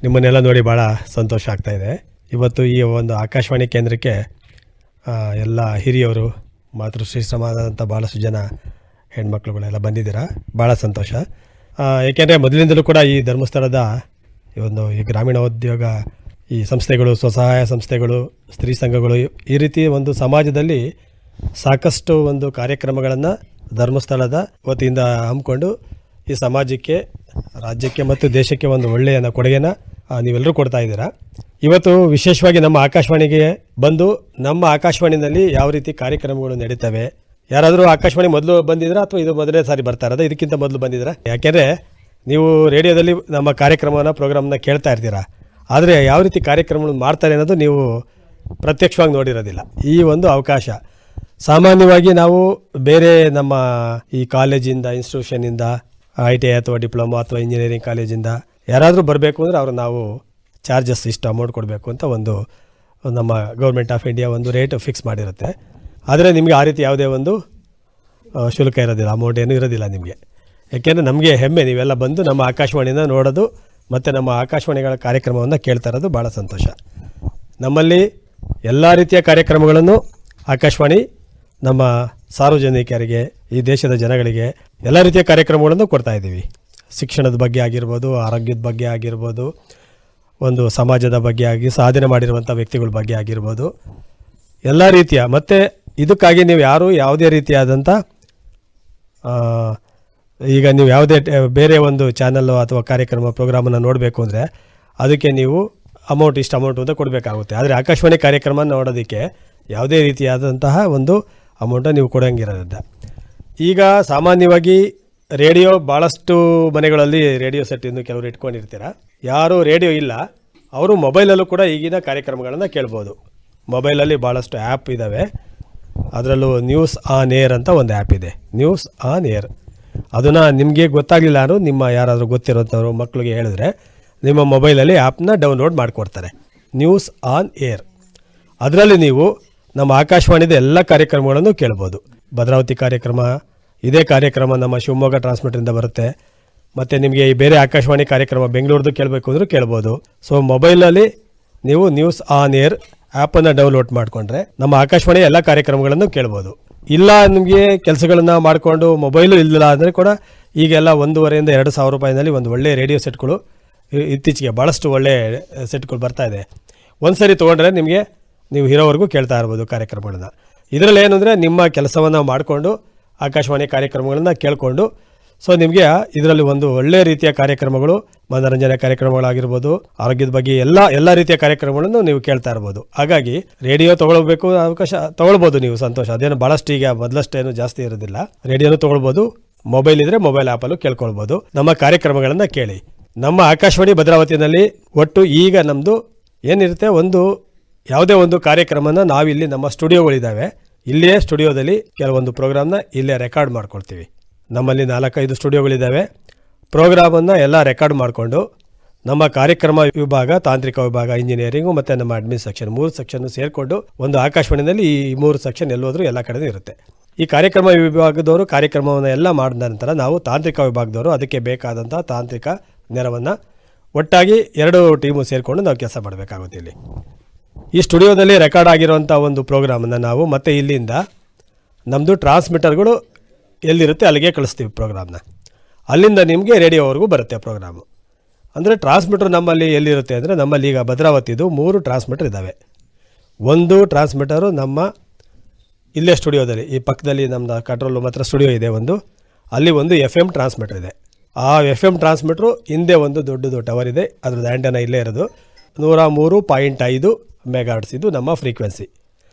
ನಿಮ್ಮನ್ನೆಲ್ಲ ನೋಡಿ ಭಾಳ ಸಂತೋಷ ಆಗ್ತಾ ಇದೆ. ಇವತ್ತು ಈ ಒಂದು ಆಕಾಶವಾಣಿ ಕೇಂದ್ರಕ್ಕೆ ಎಲ್ಲ ಹಿರಿಯವರು, ಮಾತೃಶ್ರೀ ಸಮಾನದಂಥ ಭಾಳಷ್ಟು ಜನ ಹೆಣ್ಮಕ್ಳುಗಳೆಲ್ಲ ಬಂದಿದ್ದೀರಾ, ಭಾಳ ಸಂತೋಷ. ಏಕೆಂದರೆ ಮೊದಲಿಂದಲೂ ಕೂಡ ಈ ಧರ್ಮಸ್ಥಳದ ಈ ಗ್ರಾಮೀಣ ಉದ್ಯೋಗ ಈ ಸಂಸ್ಥೆಗಳು, ಸ್ವಸಹಾಯ ಸಂಸ್ಥೆಗಳು, ಸ್ತ್ರೀ ಸಂಘಗಳು, ಈ ರೀತಿ ಒಂದು ಸಮಾಜದಲ್ಲಿ ಸಾಕಷ್ಟು ಒಂದು ಕಾರ್ಯಕ್ರಮಗಳನ್ನು ಧರ್ಮಸ್ಥಳದ ವತಿಯಿಂದ ಹಮ್ಮಿಕೊಂಡು ಈ ಸಮಾಜಕ್ಕೆ, ರಾಜ್ಯಕ್ಕೆ ಮತ್ತು ದೇಶಕ್ಕೆ ಒಂದು ಒಳ್ಳೆಯ ಕೊಡುಗೆನ ನೀವೆಲ್ಲರೂ ಕೊಡ್ತಾ ಇದ್ದೀರಾ. ಇವತ್ತು ವಿಶೇಷವಾಗಿ ನಮ್ಮ ಆಕಾಶವಾಣಿಗೆ ಬಂದು ನಮ್ಮ ಆಕಾಶವಾಣಿನಲ್ಲಿ ಯಾವ ರೀತಿ ಕಾರ್ಯಕ್ರಮಗಳು ನಡೀತವೆ, ಯಾರಾದರೂ ಆಕಾಶವಾಣಿ ಮೊದಲು ಬಂದಿದ್ರಾ ಅಥವಾ ಇದು ಮೊದಲೇ ಸಾರಿ ಬರ್ತಾ ಇರೋದು, ಇದಕ್ಕಿಂತ ಮೊದಲು ಬಂದಿದ್ದೀರಾ? ಯಾಕೆಂದರೆ ನೀವು ರೇಡಿಯೋದಲ್ಲಿ ನಮ್ಮ ಪ್ರೋಗ್ರಾಮ್ನ ಕೇಳ್ತಾ ಇರ್ತೀರಾ, ಆದರೆ ಯಾವ ರೀತಿ ಕಾರ್ಯಕ್ರಮಗಳು ಮಾಡ್ತಾರೆ ಅನ್ನೋದು ನೀವು ಪ್ರತ್ಯಕ್ಷವಾಗಿ ನೋಡಿರೋದಿಲ್ಲ. ಈ ಒಂದು ಅವಕಾಶ ಸಾಮಾನ್ಯವಾಗಿ ನಾವು ಬೇರೆ ನಮ್ಮ ಈ ಕಾಲೇಜಿಂದ, ಇನ್ಸ್ಟಿಟ್ಯೂಷನಿಂದ, ITI ಅಥವಾ ಡಿಪ್ಲೊಮಾ ಅಥವಾ ಇಂಜಿನಿಯರಿಂಗ್ ಕಾಲೇಜಿಂದ ಯಾರಾದರೂ ಬರಬೇಕು ಅಂದರೆ ಅವ್ರು ನಾವು ಚಾರ್ಜಸ್ ಇಷ್ಟು ಅಮೌಂಟ್ ಕೊಡಬೇಕು ಅಂತ ಒಂದು ನಮ್ಮ ಗೌರ್ಮೆಂಟ್ ಆಫ್ ಇಂಡಿಯಾ ಒಂದು ರೇಟ್ ಫಿಕ್ಸ್ ಮಾಡಿರುತ್ತೆ. ಆದರೆ ನಿಮಗೆ ಆ ರೀತಿ ಯಾವುದೇ ಒಂದು ಶುಲ್ಕ ಇರೋದಿಲ್ಲ, ಅಮೌಂಟ್ ಏನೂ ಇರೋದಿಲ್ಲ ನಿಮಗೆ. ಯಾಕೆಂದರೆ ನಮಗೆ ಹೆಮ್ಮೆ ನೀವೆಲ್ಲ ಬಂದು ನಮ್ಮ ಆಕಾಶವಾಣಿನ ನೋಡೋದು ಮತ್ತು ನಮ್ಮ ಆಕಾಶವಾಣಿಗಳ ಕಾರ್ಯಕ್ರಮವನ್ನು ಕೇಳ್ತಾ ಇರೋದು ಭಾಳ ಸಂತೋಷ. ನಮ್ಮಲ್ಲಿ ಎಲ್ಲ ರೀತಿಯ ಕಾರ್ಯಕ್ರಮಗಳನ್ನು ಆಕಾಶವಾಣಿ ನಮ್ಮ ಸಾರ್ವಜನಿಕರಿಗೆ, ಈ ದೇಶದ ಜನಗಳಿಗೆ ಎಲ್ಲ ರೀತಿಯ ಕಾರ್ಯಕ್ರಮಗಳನ್ನು ಕೊಡ್ತಾ ಇದ್ದೀವಿ. ಶಿಕ್ಷಣದ ಬಗ್ಗೆ ಆಗಿರ್ಬೋದು, ಆರೋಗ್ಯದ ಬಗ್ಗೆ ಆಗಿರ್ಬೋದು, ಒಂದು ಸಮಾಜದ ಬಗ್ಗೆ ಆಗಿ ಸಾಧನೆ ಮಾಡಿರುವಂಥ ವ್ಯಕ್ತಿಗಳ ಬಗ್ಗೆ ಆಗಿರ್ಬೋದು, ಎಲ್ಲ ರೀತಿಯ. ಮತ್ತು ಇದಕ್ಕಾಗಿ ನೀವು ಯಾವುದೇ ರೀತಿಯಾದಂಥ ಈಗ ನೀವು ಯಾವುದೇ ಬೇರೆ ಒಂದು ಚಾನಲ್ಲು ಅಥವಾ ಪ್ರೋಗ್ರಾಮನ್ನು ನೋಡಬೇಕು ಅಂದರೆ ಅದಕ್ಕೆ ನೀವು ಇಷ್ಟು ಅಮೌಂಟ್ ಅಂತ ಕೊಡಬೇಕಾಗುತ್ತೆ. ಆದರೆ ಆಕಾಶವಾಣಿ ಕಾರ್ಯಕ್ರಮ ನೋಡೋದಕ್ಕೆ ಯಾವುದೇ ರೀತಿಯಾದಂತಹ ಒಂದು ಅಮೌಂಟನ್ನು ನೀವು ಕೊಡೋಂಗಿರೋದಿಲ್ಲ. ಈಗ ಸಾಮಾನ್ಯವಾಗಿ ರೇಡಿಯೋ ಭಾಳಷ್ಟು ಮನೆಗಳಲ್ಲಿ ರೇಡಿಯೋ ಸೆಟ್ ಇನ್ನು ಕೆಲವರು ಇಟ್ಕೊಂಡಿರ್ತೀರ. ಯಾರು ರೇಡಿಯೋ ಇಲ್ಲ ಅವರು ಮೊಬೈಲಲ್ಲೂ ಕೂಡ ಈಗಿನ ಕಾರ್ಯಕ್ರಮಗಳನ್ನು ಕೇಳ್ಬೋದು. ಮೊಬೈಲಲ್ಲಿ ಭಾಳಷ್ಟು ಆ್ಯಪ್ ಇದ್ದಾವೆ. ಅದರಲ್ಲೂ ನ್ಯೂಸ್ ಆನ್ ಏರ್ ಅಂತ ಒಂದು ಆ್ಯಪ್ ಇದೆ, ನ್ಯೂಸ್ ಆನ್ ಏರ್. ಅದನ್ನು ನಿಮಗೆ ಗೊತ್ತಾಗಲಿಲ್ಲ ಅಂದರೆ ನಿಮ್ಮ ಯಾರಾದರೂ ಗೊತ್ತಿರೋಂಥವ್ರು ಮಕ್ಕಳಿಗೆ ಹೇಳಿದ್ರೆ ನಿಮ್ಮ ಮೊಬೈಲಲ್ಲಿ ಆ್ಯಪ್ನ ಡೌನ್ಲೋಡ್ ಮಾಡಿಕೊಡ್ತಾರೆ, ನ್ಯೂಸ್ ಆನ್ ಏರ್. ಅದರಲ್ಲಿ ನೀವು ನಮ್ಮ ಆಕಾಶವಾಣಿದ ಎಲ್ಲ ಕಾರ್ಯಕ್ರಮಗಳನ್ನು ಕೇಳ್ಬೋದು. ಭದ್ರಾವತಿ ಕಾರ್ಯಕ್ರಮ, ಇದೇ ಕಾರ್ಯಕ್ರಮ ನಮ್ಮ ಶಿವಮೊಗ್ಗ ಟ್ರಾನ್ಸ್ಮಿಟರಿಂದ ಬರುತ್ತೆ. ಮತ್ತು ನಿಮಗೆ ಈ ಬೇರೆ ಆಕಾಶವಾಣಿ ಕಾರ್ಯಕ್ರಮ ಬೆಂಗಳೂರದ್ದು ಕೇಳಬೇಕು ಅಂದರೂ ಕೇಳ್ಬೋದು. ಸೊ ಮೊಬೈಲಲ್ಲಿ ನೀವು ನ್ಯೂಸ್ ಆನ್ ಏರ್ ಆ್ಯಪನ್ನು ಡೌನ್ಲೋಡ್ ಮಾಡಿಕೊಂಡ್ರೆ ನಮ್ಮ ಆಕಾಶವಾಣಿ ಎಲ್ಲ ಕಾರ್ಯಕ್ರಮಗಳನ್ನು ಕೇಳ್ಬೋದು. ಇಲ್ಲ ನಿಮಗೆ ಕೆಲಸಗಳನ್ನು ಮಾಡಿಕೊಂಡು ಮೊಬೈಲು ಇಲ್ಲ ಅಂದರೆ ಕೂಡ ಈಗೆಲ್ಲ 1,500 2 ಸಾವಿರ ರೂಪಾಯಿನಲ್ಲಿ ಒಂದು ಒಳ್ಳೆಯ ರೇಡಿಯೋ ಸೆಟ್ಗಳು ಇತ್ತೀಚೆಗೆ ಭಾಳಷ್ಟು ಒಳ್ಳೆಯ ಸೆಟ್ಗಳು ಬರ್ತಾ ಇದೆ. ಒಂದು ಸರಿ ತೊಗೊಂಡ್ರೆ ನಿಮಗೆ ನೀವು ಇರೋವರೆಗೂ ಕೇಳ್ತಾ ಇರ್ಬೋದು ಕಾರ್ಯಕ್ರಮಗಳನ್ನು. ಇದರಲ್ಲಿ ಏನಂದರೆ ನಿಮ್ಮ ಕೆಲಸವನ್ನು ಮಾಡಿಕೊಂಡು ಆಕಾಶವಾಣಿ ಕಾರ್ಯಕ್ರಮಗಳನ್ನು ಕೇಳಿಕೊಂಡು, ಸೊ ನಿಮಗೆ ಇದರಲ್ಲಿ ಒಂದು ಒಳ್ಳೆಯ ರೀತಿಯ ಕಾರ್ಯಕ್ರಮಗಳು, ಮನೋರಂಜನೆ ಕಾರ್ಯಕ್ರಮಗಳಾಗಿರ್ಬೋದು, ಆರೋಗ್ಯದ ಬಗ್ಗೆ ಎಲ್ಲ ರೀತಿಯ ಕಾರ್ಯಕ್ರಮಗಳನ್ನು ನೀವು ಕೇಳ್ತಾ ಇರ್ಬೋದು. ಹಾಗಾಗಿ ರೇಡಿಯೋ ತೊಗೊಳ್ಬೇಕು ಅವಕಾಶ ತೊಗೊಳ್ಬೋದು ನೀವು, ಸಂತೋಷ. ಅದೇನು ಭಾಳಷ್ಟು ಈಗ ಮೊದಲಷ್ಟೇನು ಜಾಸ್ತಿ ಇರೋದಿಲ್ಲ. ರೇಡಿಯೋನು ತೊಗೊಳ್ಬೋದು, ಮೊಬೈಲ್ ಇದ್ದರೆ ಮೊಬೈಲ್ ಆ್ಯಪಲ್ಲೂ ಕೇಳ್ಕೊಳ್ಬೋದು. ನಮ್ಮ ಕಾರ್ಯಕ್ರಮಗಳನ್ನು ಕೇಳಿ. ನಮ್ಮ ಆಕಾಶವಾಣಿ ಭದ್ರಾವತಿನಲ್ಲಿ ಒಟ್ಟು ಈಗ ನಮ್ಮದು ಏನಿರುತ್ತೆ, ಯಾವುದೇ ಒಂದು ಕಾರ್ಯಕ್ರಮನ ನಾವಿಲ್ಲಿ ನಮ್ಮ ಸ್ಟುಡಿಯೋಗಳಿದ್ದಾವೆ, ಇಲ್ಲಿಯೇ ಸ್ಟುಡಿಯೋದಲ್ಲಿ ಕೆಲವೊಂದು ಪ್ರೋಗ್ರಾಮ್ನ ಇಲ್ಲೇ ರೆಕಾರ್ಡ್ ಮಾಡ್ಕೊಳ್ತೀವಿ. ನಮ್ಮಲ್ಲಿ 4-5 ಸ್ಟುಡಿಯೋಗಳಿದ್ದಾವೆ. ಪ್ರೋಗ್ರಾಮನ್ನು ಎಲ್ಲ ರೆಕಾರ್ಡ್ ಮಾಡಿಕೊಂಡು ನಮ್ಮ ಕಾರ್ಯಕ್ರಮ ವಿಭಾಗ, ತಾಂತ್ರಿಕ ವಿಭಾಗ, ಇಂಜಿನಿಯರಿಂಗು ಮತ್ತು ನಮ್ಮ ಅಡ್ಮಿನ್ ಸೆಕ್ಷನ್ 3 ಸೆಕ್ಷನ್ನು ಸೇರಿಕೊಂಡು ಒಂದು ಆಕಾಶವಾಣಿಯಲ್ಲಿ ಈ 3 ಸೆಕ್ಷನ್ ಎಲ್ಲೋದ್ರೂ ಎಲ್ಲ ಕಡೆ ಇರುತ್ತೆ. ಈ ಕಾರ್ಯಕ್ರಮ ವಿಭಾಗದವರು ಕಾರ್ಯಕ್ರಮವನ್ನು ಎಲ್ಲ ಮಾಡಿದ ನಂತರ ನಾವು ತಾಂತ್ರಿಕ ವಿಭಾಗದವರು ಅದಕ್ಕೆ ಬೇಕಾದಂಥ ತಾಂತ್ರಿಕ ನೆರವನ್ನು ಒಟ್ಟಾಗಿ 2 ಟೀಮು ಸೇರಿಕೊಂಡು ನಾವು ಕೆಲಸ ಮಾಡಬೇಕಾಗುತ್ತೆ. ಇಲ್ಲಿ ಈ ಸ್ಟುಡಿಯೋದಲ್ಲಿ ರೆಕಾರ್ಡ್ ಆಗಿರುವಂಥ ಒಂದು ಪ್ರೋಗ್ರಾಮನ್ನು ನಾವು ಮತ್ತೆ ಇಲ್ಲಿಂದ ನಮ್ಮದು ಟ್ರಾನ್ಸ್ಮಿಟರ್ಗಳು ಎಲ್ಲಿರುತ್ತೆ ಅಲ್ಲಿಗೆ ಕಳಿಸ್ತೀವಿ ಪ್ರೋಗ್ರಾಮ್ನ. ಅಲ್ಲಿಂದ ನಿಮಗೆ ರೇಡಿಯೋವರೆಗೂ ಬರುತ್ತೆ ಪ್ರೋಗ್ರಾಮು. ಅಂದರೆ ಟ್ರಾನ್ಸ್ಮಿಟರ್ ನಮ್ಮಲ್ಲಿ ಎಲ್ಲಿರುತ್ತೆ ಅಂದರೆ, ನಮ್ಮಲ್ಲಿ ಈಗ ಭದ್ರಾವತಿದು 3 ಟ್ರಾನ್ಸ್ಮಿಟರ್ ಇದ್ದಾವೆ. ಒಂದು ಟ್ರಾನ್ಸ್ಮಿಟರು ನಮ್ಮ ಇಲ್ಲೇ ಸ್ಟುಡಿಯೋದಲ್ಲಿ, ಈ ಪಕ್ಕದಲ್ಲಿ ನಮ್ಮದು ಕಂಟ್ರೋಲ್ ರೂಮ್ ಹತ್ರ ಸ್ಟುಡಿಯೋ ಇದೆ ಅಲ್ಲಿ ಒಂದು FM ಟ್ರಾನ್ಸ್ಮಿಟರ್ ಇದೆ. ಆ FM ಟ್ರಾನ್ಸ್ಮಿಟ್ರು ಹಿಂದೆ ಒಂದು ದೊಡ್ಡದು ಟವರ್ ಇದೆ, ಅದ್ರದ್ದು ಆ್ಯಂಟನ ಇಲ್ಲೇ ಇರೋದು. 103.5 ಮೆಗಾಹರ್ಟ್ಸ್ ಇದು ನಮ್ಮ ಫ್ರೀಕ್ವೆನ್ಸಿ.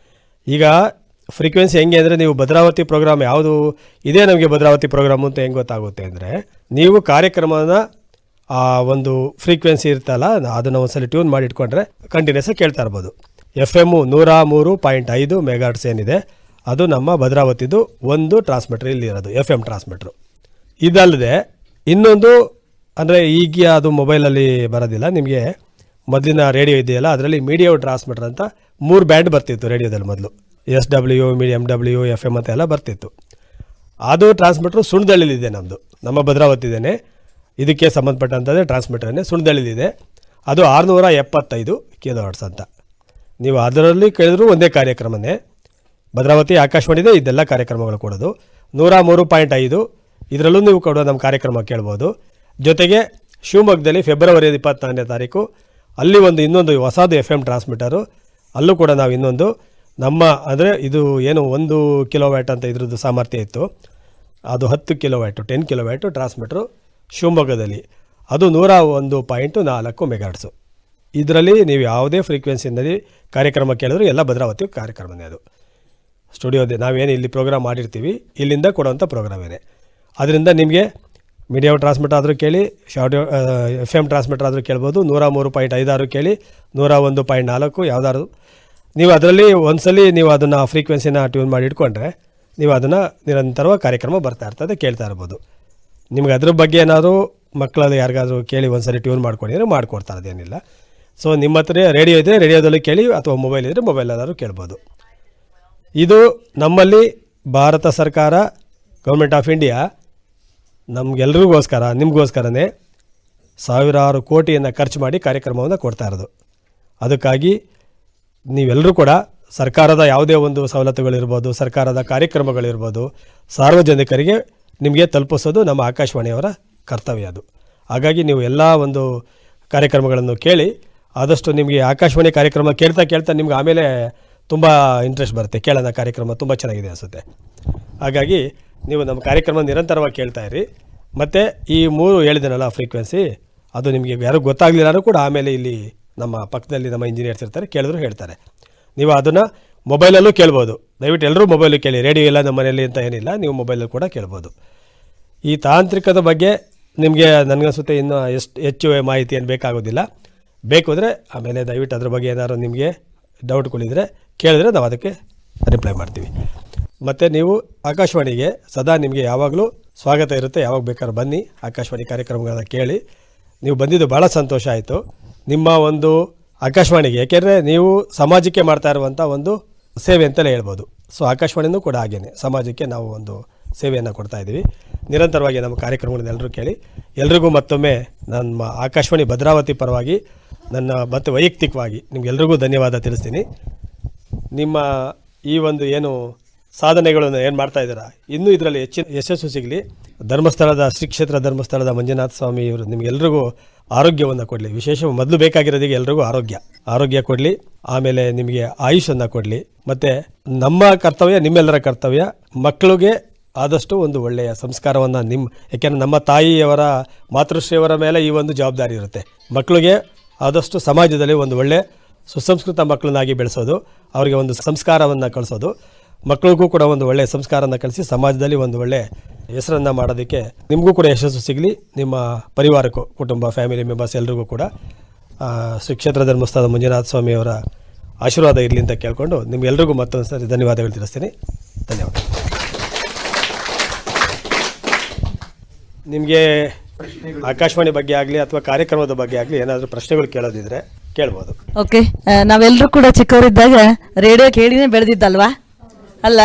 ಈಗ ಫ್ರೀಕ್ವೆನ್ಸಿ ಹೆಂಗೆ ಅಂದರೆ, ನೀವು ಭದ್ರಾವತಿ ಪ್ರೋಗ್ರಾಮ್ ಯಾವುದು ಇದೇ ನಮಗೆ ಭದ್ರಾವತಿ ಪ್ರೋಗ್ರಾಮು ಅಂತ ಹೆಂಗೆ ಗೊತ್ತಾಗುತ್ತೆ ಅಂದರೆ, ನೀವು ಕಾರ್ಯಕ್ರಮನ ಆ ಒಂದು ಫ್ರೀಕ್ವೆನ್ಸಿ ಇರ್ತಲ್ಲ ಅದನ್ನು ಒಂದ್ಸಲ ಟ್ಯೂನ್ ಮಾಡಿ ಇಟ್ಕೊಂಡ್ರೆ ಕಂಟಿನ್ಯೂಸ್ ಆಗಿ ಕೇಳ್ತಾ ಇರ್ಬೋದು. FM 103.5 ಮೆಗಾಹರ್ಟ್ಸ್ ಏನಿದೆ ಅದು ನಮ್ಮ ಭದ್ರಾವತಿದು ಒಂದು ಟ್ರಾನ್ಸ್ಮಿಟರ್ ಇಲ್ಲಿ ಇರೋದು, FM ಟ್ರಾನ್ಸ್ಮಿಟ್ರು. ಇದಲ್ಲದೆ ಇನ್ನೊಂದು ಅಂದರೆ ಈಗ ಅದು ಮೊಬೈಲಲ್ಲಿ ಬರೋದಿಲ್ಲ, ನಿಮಗೆ ಮೊದಲಿನ ರೇಡಿಯೋ ಇದೆಯಲ್ಲ ಅದರಲ್ಲಿ ಮೀಡಿಯಂ ಟ್ರಾನ್ಸ್ಮಿಟರ್ ಅಂತ 3 ಬ್ಯಾಂಡ್ ಬರ್ತಿತ್ತು ರೇಡಿಯೋದಲ್ಲಿ ಮೊದಲು. SW, MW, FM ಅಂತ ಎಲ್ಲ ಬರ್ತಿತ್ತು. ಅದು ಟ್ರಾನ್ಸ್ಮಿಟ್ರು ಸುಣ್ದಳ್ಳಿಲಿದೆ ನಮ್ಮದು, ನಮ್ಮ ಭದ್ರಾವತಿದೇನೆ. ಇದಕ್ಕೆ ಸಂಬಂಧಪಟ್ಟಂಥದ್ದೇ ಟ್ರಾನ್ಸ್ಮಿಟರನ್ನೇ ಸುಣ್ದಳ್ಳಿಲಿದೆ. ಅದು 675 ಕಿಲೋಹರ್ಟ್ಸ್ ಅಂತ. ನೀವು ಅದರಲ್ಲಿ ಕೇಳಿದ್ರು ಒಂದೇ ಕಾರ್ಯಕ್ರಮನೇ. ಭದ್ರಾವತಿ ಆಕಾಶವಾಣಿದೆ ಇದೆಲ್ಲ ಕಾರ್ಯಕ್ರಮಗಳು ಕೊಡೋದು. 103.5 ಇದರಲ್ಲೂ ನೀವು ಕೊಡೋ ನಮ್ಮ ಕಾರ್ಯಕ್ರಮ ಕೇಳ್ಬೋದು. ಜೊತೆಗೆ ಶಿವಮೊಗ್ಗದಲ್ಲಿ ಫೆಬ್ರವರಿ 24ನೇ ತಾರೀಕು ಅಲ್ಲಿ ಇನ್ನೊಂದು ಹೊಸದು FM ಟ್ರಾನ್ಸ್ಮಿಟರು, ಅಲ್ಲೂ ಕೂಡ ನಾವು ಇನ್ನೊಂದು ನಮ್ಮ ಅಂದರೆ ಇದು ಏನು 1 ಕಿಲೋವ್ಯಾಟ್ ಅಂತ ಇದ್ರದ್ದು ಸಾಮರ್ಥ್ಯ ಇತ್ತು, ಅದು 10 ಕಿಲೋವ್ಯಾಟು 10 ಕಿಲೋವ್ಯಾಟು ಟ್ರಾನ್ಸ್ಮಿಟ್ರು ಶಿವಮೊಗ್ಗದಲ್ಲಿ, ಅದು 101.4 ಮೆಗಾಹರ್ಟ್ಸು. ಇದರಲ್ಲಿ ನೀವು ಯಾವುದೇ ಫ್ರೀಕ್ವೆನ್ಸಿನಲ್ಲಿ ಕಾರ್ಯಕ್ರಮ ಕೇಳಿದ್ರು ಎಲ್ಲ ಭದ್ರಾವತಿ ಕಾರ್ಯಕ್ರಮನೇ. ಅದು ಸ್ಟುಡಿಯೋದೇ ನಾವೇನು ಇಲ್ಲಿ ಪ್ರೋಗ್ರಾಮ್ ಮಾಡಿರ್ತೀವಿ, ಇಲ್ಲಿಂದ ಕೊಡುವಂಥ ಪ್ರೋಗ್ರಾಮೇನೆ. ಅದರಿಂದ ನಿಮಗೆ ಮೀಡಿಯಮ್ ಟ್ರಾನ್ಸ್ಮಿಟರ್ ಆದರೂ ಕೇಳಿ, ಶಾರ್ಟ್ FM ಟ್ರಾನ್ಸ್ಮಿಟರ್ ಆದರೂ ಕೇಳ್ಬೋದು, 103.56 ಕೇಳಿ, 101.4 ಯಾವುದಾದ್ರು ನೀವು ಅದರಲ್ಲಿ ಒಂದ್ಸಲಿ ನೀವು ಅದನ್ನು ಫ್ರೀಕ್ವೆನ್ಸಿನ ಟ್ಯೂನ್ ಮಾಡಿ ಇಟ್ಕೊಂಡ್ರೆ ನೀವು ಅದನ್ನು ನಿರಂತರವಾಗಿ ಕಾರ್ಯಕ್ರಮ ಬರ್ತಾ ಇರ್ತದೆ, ಕೇಳ್ತಾ ಇರ್ಬೋದು. ನಿಮ್ಗೆ ಅದ್ರ ಬಗ್ಗೆ ಏನಾದರೂ ಮಕ್ಕಳಲ್ಲಿ ಯಾರಿಗಾದರೂ ಕೇಳಿ ಒಂದ್ಸಲಿ ಟ್ಯೂನ್ ಮಾಡ್ಕೊಂಡಿದ್ರೆ ಮಾಡಿಕೊಡ್ತಾರೆ, ಅದೇನಿಲ್ಲ. ಸೊ ನಿಮ್ಮ ಹತ್ರ ರೇಡಿಯೋ ಇದ್ದರೆ ರೇಡಿಯೋದಲ್ಲಿ ಕೇಳಿ, ಅಥವಾ ಮೊಬೈಲ್ ಇದ್ದರೆ ಮೊಬೈಲಲ್ಲಾದರೂ ಕೇಳ್ಬೋದು. ಇದು ನಮ್ಮಲ್ಲಿ ಭಾರತ ಸರ್ಕಾರ, ಗೌರ್ಮೆಂಟ್ ಆಫ್ ಇಂಡಿಯಾ ನಮಗೆಲ್ರಿಗೋಸ್ಕರ ನಿಮಗೋಸ್ಕರನೇ ಸಾವಿರಾರು ಕೋಟಿಯನ್ನು ಖರ್ಚು ಮಾಡಿ ಕಾರ್ಯಕ್ರಮವನ್ನು ಕೊಡ್ತಾ ಇರೋದು. ಅದಕ್ಕಾಗಿ ನೀವೆಲ್ಲರೂ ಕೂಡ ಸರ್ಕಾರದ ಯಾವುದೇ ಒಂದು ಸವಲತ್ತುಗಳಿರ್ಬೋದು, ಸರ್ಕಾರದ ಕಾರ್ಯಕ್ರಮಗಳಿರ್ಬೋದು, ಸಾರ್ವಜನಿಕರಿಗೆ ನಿಮಗೆ ತಲುಪಿಸೋದು ನಮ್ಮ ಆಕಾಶವಾಣಿಯವರ ಕರ್ತವ್ಯ ಅದು. ಹಾಗಾಗಿ ನೀವು ಎಲ್ಲ ಒಂದು ಕಾರ್ಯಕ್ರಮಗಳನ್ನು ಕೇಳಿ, ಆದಷ್ಟು ನಿಮಗೆ ಆಕಾಶವಾಣಿ ಕಾರ್ಯಕ್ರಮ ಕೇಳ್ತಾ ನಿಮ್ಗೆ ಆಮೇಲೆ ತುಂಬ ಇಂಟ್ರೆಸ್ಟ್ ಬರುತ್ತೆ, ಕೇಳೋಣ ಕಾರ್ಯಕ್ರಮ ತುಂಬ ಚೆನ್ನಾಗಿದೆ ಅನಿಸುತ್ತೆ. ಹಾಗಾಗಿ ನೀವು ನಮ್ಮ ಕಾರ್ಯಕ್ರಮ ನಿರಂತರವಾಗಿ ಕೇಳ್ತಾ ಇರಿ. ಮತ್ತು ಈ 3 ಹೇಳಿದೆನಲ್ಲ ಫ್ರೀಕ್ವೆನ್ಸಿ, ಅದು ನಿಮಗೆ ಯಾರು ಗೊತ್ತಾಗಲಿಲ್ಲರೂ ಕೂಡ ಆಮೇಲೆ ಇಲ್ಲಿ ನಮ್ಮ ಪಕ್ಕದಲ್ಲಿ ನಮ್ಮ ಇಂಜಿನಿಯರ್ಸ್ ಇರ್ತಾರೆ, ಕೇಳಿದ್ರು ಹೇಳ್ತಾರೆ. ನೀವು ಅದನ್ನು ಮೊಬೈಲಲ್ಲೂ ಕೇಳ್ಬೋದು. ದಯವಿಟ್ಟು ಎಲ್ಲರೂ ಮೊಬೈಲು ಕೇಳಿ, ರೇಡಿಯೋ ಇಲ್ಲ ನಮ್ಮ ಮನೆಯಲ್ಲಿ ಅಂತ ಏನಿಲ್ಲ, ನೀವು ಮೊಬೈಲಲ್ಲಿ ಕೂಡ ಕೇಳ್ಬೋದು. ಈ ತಾಂತ್ರಿಕದ ಬಗ್ಗೆ ನಿಮಗೆ ನನಗನ್ಸುತ್ತೆ ಇನ್ನೂ ಹೆಚ್ಚು ಮಾಹಿತಿ ಏನು ಬೇಕಾಗೋದಿಲ್ಲ. ಬೇಕು ಅಂದರೆ ಆಮೇಲೆ ದಯವಿಟ್ಟು ಅದ್ರ ಬಗ್ಗೆ ಏನಾದ್ರು ನಿಮಗೆ ಡೌಟ್ಗಳಿದ್ರೆ ಕೇಳಿದ್ರೆ ನಾವು ಅದಕ್ಕೆ ರಿಪ್ಲೈ ಮಾಡ್ತೀವಿ. ಮತ್ತು ನೀವು ಆಕಾಶವಾಣಿಗೆ ಸದಾ ನಿಮಗೆ ಯಾವಾಗಲೂ ಸ್ವಾಗತ ಇರುತ್ತೆ, ಯಾವಾಗ ಬೇಕಾದ್ರೂ ಬನ್ನಿ, ಆಕಾಶವಾಣಿ ಕಾರ್ಯಕ್ರಮಗಳನ್ನ ಕೇಳಿ. ನೀವು ಬಂದಿದ್ದು ಭಾಳ ಸಂತೋಷ ಆಯಿತು. ನಿಮ್ಮ ಒಂದು ಆಕಾಶವಾಣಿಗೆ, ಏಕೆಂದರೆ ನೀವು ಸಮಾಜಕ್ಕೆ ಮಾಡ್ತಾ ಇರುವಂಥ ಒಂದು ಸೇವೆ ಅಂತಲೇ ಹೇಳ್ಬೋದು. ಸೊ ಆಕಾಶವಾಣಿನೂ ಕೂಡ ಹಾಗೇನೆ ಸಮಾಜಕ್ಕೆ ನಾವು ಒಂದು ಸೇವೆಯನ್ನು ಕೊಡ್ತಾ ಇದ್ದೀವಿ. ನಿರಂತರವಾಗಿ ನಮ್ಮ ಕಾರ್ಯಕ್ರಮಗಳನ್ನ ಎಲ್ಲರೂ ಕೇಳಿ. ಎಲ್ರಿಗೂ ಮತ್ತೊಮ್ಮೆ ನಮ್ಮ ಆಕಾಶವಾಣಿ ಭದ್ರಾವತಿ ಪರವಾಗಿ ನನ್ನ ಮತ್ತು ವೈಯಕ್ತಿಕವಾಗಿ ನಿಮ್ಗೆಲ್ರಿಗೂ ಧನ್ಯವಾದ ತಿಳಿಸ್ತೀನಿ. ನಿಮ್ಮ ಈ ಒಂದು ಏನು ಸಾಧನೆಗಳನ್ನು ಏನು ಮಾಡ್ತಾ ಇದ್ದೀರಾ, ಇನ್ನೂ ಇದರಲ್ಲಿ ಹೆಚ್ಚಿನ ಯಶಸ್ಸು ಸಿಗಲಿ. ಧರ್ಮಸ್ಥಳದ ಶ್ರೀ ಕ್ಷೇತ್ರ ಧರ್ಮಸ್ಥಳದ ಮಂಜುನಾಥ ಸ್ವಾಮಿ ಇವರು ನಿಮಗೆಲ್ರಿಗೂ ಆರೋಗ್ಯವನ್ನು ಕೊಡಲಿ. ವಿಶೇಷ ಮೊದಲು ಬೇಕಾಗಿರೋದಿಗೆ ಎಲ್ರಿಗೂ ಆರೋಗ್ಯ ಕೊಡಲಿ. ಆಮೇಲೆ ನಿಮಗೆ ಆಯುಷನ್ನು ಕೊಡಲಿ. ಮತ್ತು ನಮ್ಮ ಕರ್ತವ್ಯ, ನಿಮ್ಮೆಲ್ಲರ ಕರ್ತವ್ಯ, ಮಕ್ಕಳಿಗೆ ಆದಷ್ಟು ಒಂದು ಒಳ್ಳೆಯ ಸಂಸ್ಕಾರವನ್ನು ಯಾಕೆಂದರೆ ನಮ್ಮ ತಾಯಿಯವರ ಮಾತೃಶ್ರೀಯವರ ಮೇಲೆ ಈ ಒಂದು ಜವಾಬ್ದಾರಿ ಇರುತ್ತೆ. ಮಕ್ಕಳಿಗೆ ಆದಷ್ಟು ಸಮಾಜದಲ್ಲಿ ಒಂದು ಒಳ್ಳೆಯ ಸುಸಂಸ್ಕೃತ ಮಕ್ಕಳನ್ನಾಗಿ ಬೆಳೆಸೋದು, ಅವರಿಗೆ ಒಂದು ಸಂಸ್ಕಾರವನ್ನು ಕಳಿಸೋದು, ಮಕ್ಕಳಿಗೂ ಕೂಡ ಒಂದು ಒಳ್ಳೆಯ ಸಂಸ್ಕಾರವನ್ನು ಕಲಿಸಿ ಸಮಾಜದಲ್ಲಿ ಒಂದು ಒಳ್ಳೆಯ ಹೆಸರನ್ನು ಮಾಡೋದಕ್ಕೆ ನಿಮಗೂ ಕೂಡ ಯಶಸ್ಸು ಸಿಗಲಿ. ನಿಮ್ಮ ಪರಿವಾರಕ್ಕೂ, ಕುಟುಂಬ, ಫ್ಯಾಮಿಲಿ ಮೆಂಬರ್ಸ್ ಎಲ್ರಿಗೂ ಕೂಡ ಶ್ರೀ ಕ್ಷೇತ್ರ ಧರ್ಮಸ್ಥಳದ ಮಂಜುನಾಥ ಸ್ವಾಮಿಯವರ ಆಶೀರ್ವಾದ ಇರಲಿ ಅಂತ ಕೇಳಿಕೊಂಡು ನಿಮ್ಗೆಲ್ರಿಗೂ ಮತ್ತೊಂದು ಸರಿ ಧನ್ಯವಾದಗಳು ತಿಳಿಸ್ತೀನಿ. ಧನ್ಯವಾದ. ನಿಮಗೆ ಆಕಾಶವಾಣಿ ಬಗ್ಗೆ ಆಗಲಿ ಅಥವಾ ಕಾರ್ಯಕ್ರಮದ ಬಗ್ಗೆ ಆಗಲಿ ಏನಾದರೂ ಪ್ರಶ್ನೆಗಳು ಕೇಳೋದಿದ್ರೆ ಕೇಳ್ಬೋದು.
ಓಕೆ, ನಾವೆಲ್ಲರೂ ಕೂಡ ಚಿಕ್ಕವರಿದ್ದಾಗ ರೇಡಿಯೋ ಕೇಳಿನೇ ಬೆಳೆದಿದ್ದಲ್ವಾ ಅಲ್ಲ?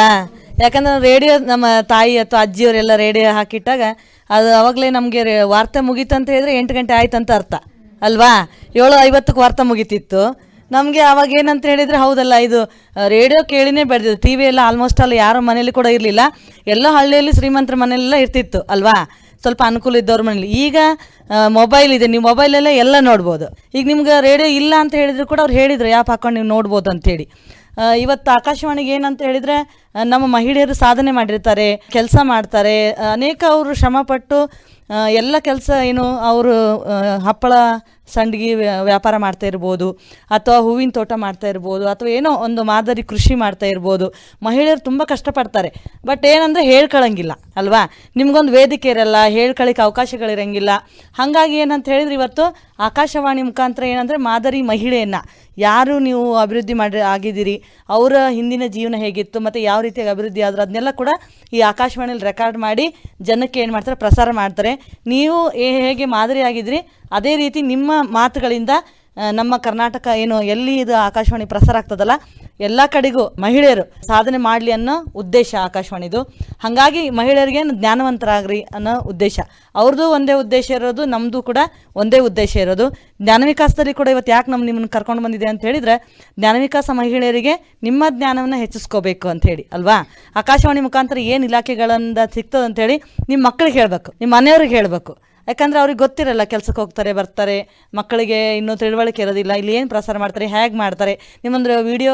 ಯಾಕಂದ್ರೆ ರೇಡಿಯೋ ನಮ್ಮ ತಾಯಿ ಅಥವಾ ಅಜ್ಜಿಯವರೆಲ್ಲ ರೇಡಿಯೋ ಹಾಕಿಟ್ಟಾಗ ಅದು ಅವಾಗಲೇ ನಮಗೆ ವಾರ್ತೆ ಮುಗೀತು ಅಂತ ಹೇಳಿದ್ರೆ 8 ಗಂಟೆ ಆಯ್ತು ಅಂತ ಅರ್ಥ ಅಲ್ವಾ? 7:50ಕ್ಕೆ ವಾರ್ತೆ ಮುಗೀತಿತ್ತು ನಮಗೆ. ಅವಾಗ ಏನಂತ ಹೇಳಿದರೆ ಹೌದಲ್ಲ, ಇದು ರೇಡಿಯೋ ಕೇಳಿನೇ ಬೆಳೆದಿದ್ದು. ಟಿ ವಿ ಎಲ್ಲ ಆಲ್ಮೋಸ್ಟ್ ಅಲ್ಲಿ ಯಾರ ಮನೇಲಿ ಕೂಡ ಇರಲಿಲ್ಲ. ಎಲ್ಲ ಹಳ್ಳಿಯಲ್ಲಿ ಶ್ರೀಮಂತರ ಮನೆಯೆಲ್ಲ ಇರ್ತಿತ್ತು ಅಲ್ವಾ, ಸ್ವಲ್ಪ ಅನುಕೂಲ ಇದ್ದವ್ರ ಮನೇಲಿ. ಈಗ ಮೊಬೈಲ್ ಇದೆ, ನೀವು ಮೊಬೈಲಲ್ಲೇ ಎಲ್ಲ ನೋಡ್ಬೋದು. ಈಗ ನಿಮ್ಗೆ ರೇಡಿಯೋ ಇಲ್ಲ ಅಂತ ಹೇಳಿದ್ರು ಕೂಡ ಅವ್ರು ಹೇಳಿದ್ರು ಯಾಪ್ ಹಾಕೊಂಡು ನೀವು ನೋಡ್ಬೋದು ಅಂಥೇಳಿ. ಇವತ್ತು ಆಕಾಶವಾಣಿಗೆ ಏನಂತ ಹೇಳಿದರೆ ನಮ್ಮ ಮಹಿಳೆಯರು ಸಾಧನೆ ಮಾಡಿರ್ತಾರೆ, ಕೆಲಸ ಮಾಡ್ತಾರೆ, ಅನೇಕ ಅವರು ಶ್ರಮಪಟ್ಟು ಎಲ್ಲ ಕೆಲಸ ಏನು ಅವರು ಹಪ್ಪಳ ಸಂಡಿಗೆ ವ್ಯಾಪಾರ ಮಾಡ್ತಾ ಇರ್ಬೋದು, ಅಥವಾ ಹೂವಿನ ತೋಟ ಮಾಡ್ತಾ ಇರ್ಬೋದು, ಅಥವಾ ಏನೋ ಒಂದು ಮಾದರಿ ಕೃಷಿ ಮಾಡ್ತಾ ಇರ್ಬೋದು. ಮಹಿಳೆಯರು ತುಂಬ ಕಷ್ಟಪಡ್ತಾರೆ. ಬಟ್ ಏನಂದರೆ ಹೇಳ್ಕೊಳಂಗಿಲ್ಲ ಅಲ್ವಾ? ನಿಮ್ಗೊಂದು ವೇದಿಕೆ ಇರಲ್ಲ, ಹೇಳ್ಕೊಳಿಕ್ಕೆ ಅವಕಾಶಗಳಿರಂಗಿಲ್ಲ. ಹಾಗಾಗಿ ಏನಂತ ಹೇಳಿದ್ರೆ ಇವತ್ತು ಆಕಾಶವಾಣಿ ಮುಖಾಂತರ ಏನಂದರೆ ಮಾದರಿ ಮಹಿಳೆಯನ್ನು ಯಾರು ನೀವು ಅಭಿವೃದ್ಧಿ ಆಗಿದ್ದೀರಿ, ಅವರ ಹಿಂದಿನ ಜೀವನ ಹೇಗಿತ್ತು ಮತ್ತು ಯಾವ ರೀತಿಯಾಗಿ ಅಭಿವೃದ್ಧಿ ಆದರೂ ಅದನ್ನೆಲ್ಲ ಕೂಡ ಈ ಆಕಾಶವಾಣಿಯಲ್ಲಿ ರೆಕಾರ್ಡ್ ಮಾಡಿ ಜನಕ್ಕೆ ಏನು ಮಾಡ್ತಾರೆ, ಪ್ರಸಾರ ಮಾಡ್ತಾರೆ. ನೀವು ಹೇಗೆ ಮಾದರಿ ಆಗಿದ್ರಿ ಅದೇ ರೀತಿ ನಿಮ್ಮ ಮಾತುಗಳಿಂದ ನಮ್ಮ ಕರ್ನಾಟಕ ಏನು ಎಲ್ಲಿ ಇದು ಆಕಾಶವಾಣಿ ಪ್ರಸಾರ ಆಗ್ತದಲ್ಲ ಎಲ್ಲ ಕಡೆಗೂ ಮಹಿಳೆಯರು ಸಾಧನೆ ಮಾಡಲಿ ಅನ್ನೋ ಉದ್ದೇಶ ಆಕಾಶವಾಣಿದು. ಹಾಗಾಗಿ ಮಹಿಳೆಯರಿಗೆ ಜ್ಞಾನವಂತರಾಗ್ರಿ ಅನ್ನೋ ಉದ್ದೇಶ ಅವ್ರದ್ದು ಒಂದೇ ಉದ್ದೇಶ ಇರೋದು, ನಮ್ಮದು ಕೂಡ ಒಂದೇ ಉದ್ದೇಶ ಇರೋದು. ಜ್ಞಾನ ವಿಕಾಸದಲ್ಲಿ ಕೂಡ ಇವತ್ತು ಯಾಕೆ ನಿಮ್ಮನ್ನು ಕರ್ಕೊಂಡು ಬಂದಿದೆ ಅಂತ ಹೇಳಿದರೆ, ಜ್ಞಾನ ವಿಕಾಸ ಮಹಿಳೆಯರಿಗೆ ನಿಮ್ಮ ಜ್ಞಾನವನ್ನು ಹೆಚ್ಚಿಸ್ಕೋಬೇಕು ಅಂಥೇಳಿ ಅಲ್ವಾ? ಆಕಾಶವಾಣಿ ಮುಖಾಂತರ ಏನು ಇಲಾಖೆಗಳಿಂದ ಸಿಗ್ತದೆ ಅಂಥೇಳಿ ನಿಮ್ಮ ಮಕ್ಕಳಿಗೆ ಹೇಳಬೇಕು, ನಿಮ್ಮ ಮನೆಯವ್ರಿಗೆ ಹೇಳಬೇಕು. ಯಾಕಂದರೆ ಅವ್ರಿಗೆ ಗೊತ್ತಿರಲ್ಲ, ಕೆಲಸಕ್ಕೆ ಹೋಗ್ತಾರೆ ಬರ್ತಾರೆ, ಮಕ್ಕಳಿಗೆ ಇನ್ನೂ ತಿಳುವಳಿಕೆ ಇರೋದಿಲ್ಲ, ಇಲ್ಲಿ ಏನು ಪ್ರಸಾರ ಮಾಡ್ತಾರೆ, ಹೇಗೆ ಮಾಡ್ತಾರೆ. ನಿಮ್ಮಂದ್ರೆ ವಿಡಿಯೋ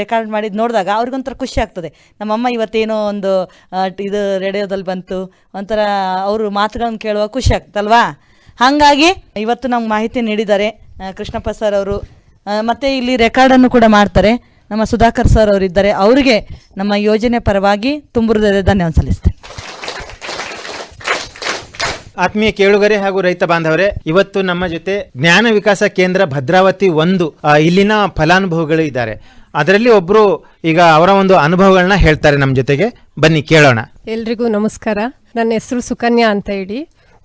ರೆಕಾರ್ಡ್ ಮಾಡಿದ್ದು ನೋಡಿದಾಗ ಅವ್ರಿಗೊಂಥರ ಖುಷಿ ಆಗ್ತದೆ. ನಮ್ಮಮ್ಮ ಇವತ್ತೇನೋ ಒಂದು ಇದು ರೇಡಿಯೋದಲ್ಲಿ ಬಂತು, ಒಂಥರ ಅವರು ಮಾತುಗಳನ್ನು ಕೇಳುವ ಖುಷಿ ಆಗ್ತಲ್ವಾ. ಹಾಗಾಗಿ ಇವತ್ತು ನಮ್ಗೆ ಮಾಹಿತಿ ನೀಡಿದ್ದಾರೆ ಕೃಷ್ಣಪ್ಪ ಸರ್ ಅವರು. ಮತ್ತು ಇಲ್ಲಿ ರೆಕಾರ್ಡನ್ನು ಕೂಡ ಮಾಡ್ತಾರೆ ನಮ್ಮ ಸುಧಾಕರ್ ಸರ್ ಅವರಿದ್ದಾರೆ. ಅವರಿಗೆ ನಮ್ಮ ಯೋಜನೆ ಪರವಾಗಿ ತುಂಬ ಹೃದಯದ ಧನ್ಯವಾದ ಸಲ್ಲಿಸ್ತೇನೆ.
ಆತ್ಮೀಯ ಕೇಳುಗರೆ ಹಾಗೂ ರೈತ ಬಾಂಧವರೇ, ಇವತ್ತು ನಮ್ಮ ಜೊತೆ ಜ್ಞಾನ ವಿಕಾಸ ಕೇಂದ್ರ ಭದ್ರಾವತಿ 1 ಇಲ್ಲಿನ ಫಲಾನುಭವಿಗಳು ಇದ್ದಾರೆ. ಅದರಲ್ಲಿ ಒಬ್ರು ಈಗ ಅವರ ಒಂದು ಅನುಭವಗಳನ್ನ ಹೇಳ್ತಾರೆ ನಮ್ಮ ಜೊತೆಗೆ. ಬನ್ನಿ ಕೇಳೋಣ.
ಎಲ್ರಿಗೂ ನಮಸ್ಕಾರ. ನನ್ನ ಹೆಸರು ಸುಕನ್ಯಾ ಅಂತ ಹೇಳಿ,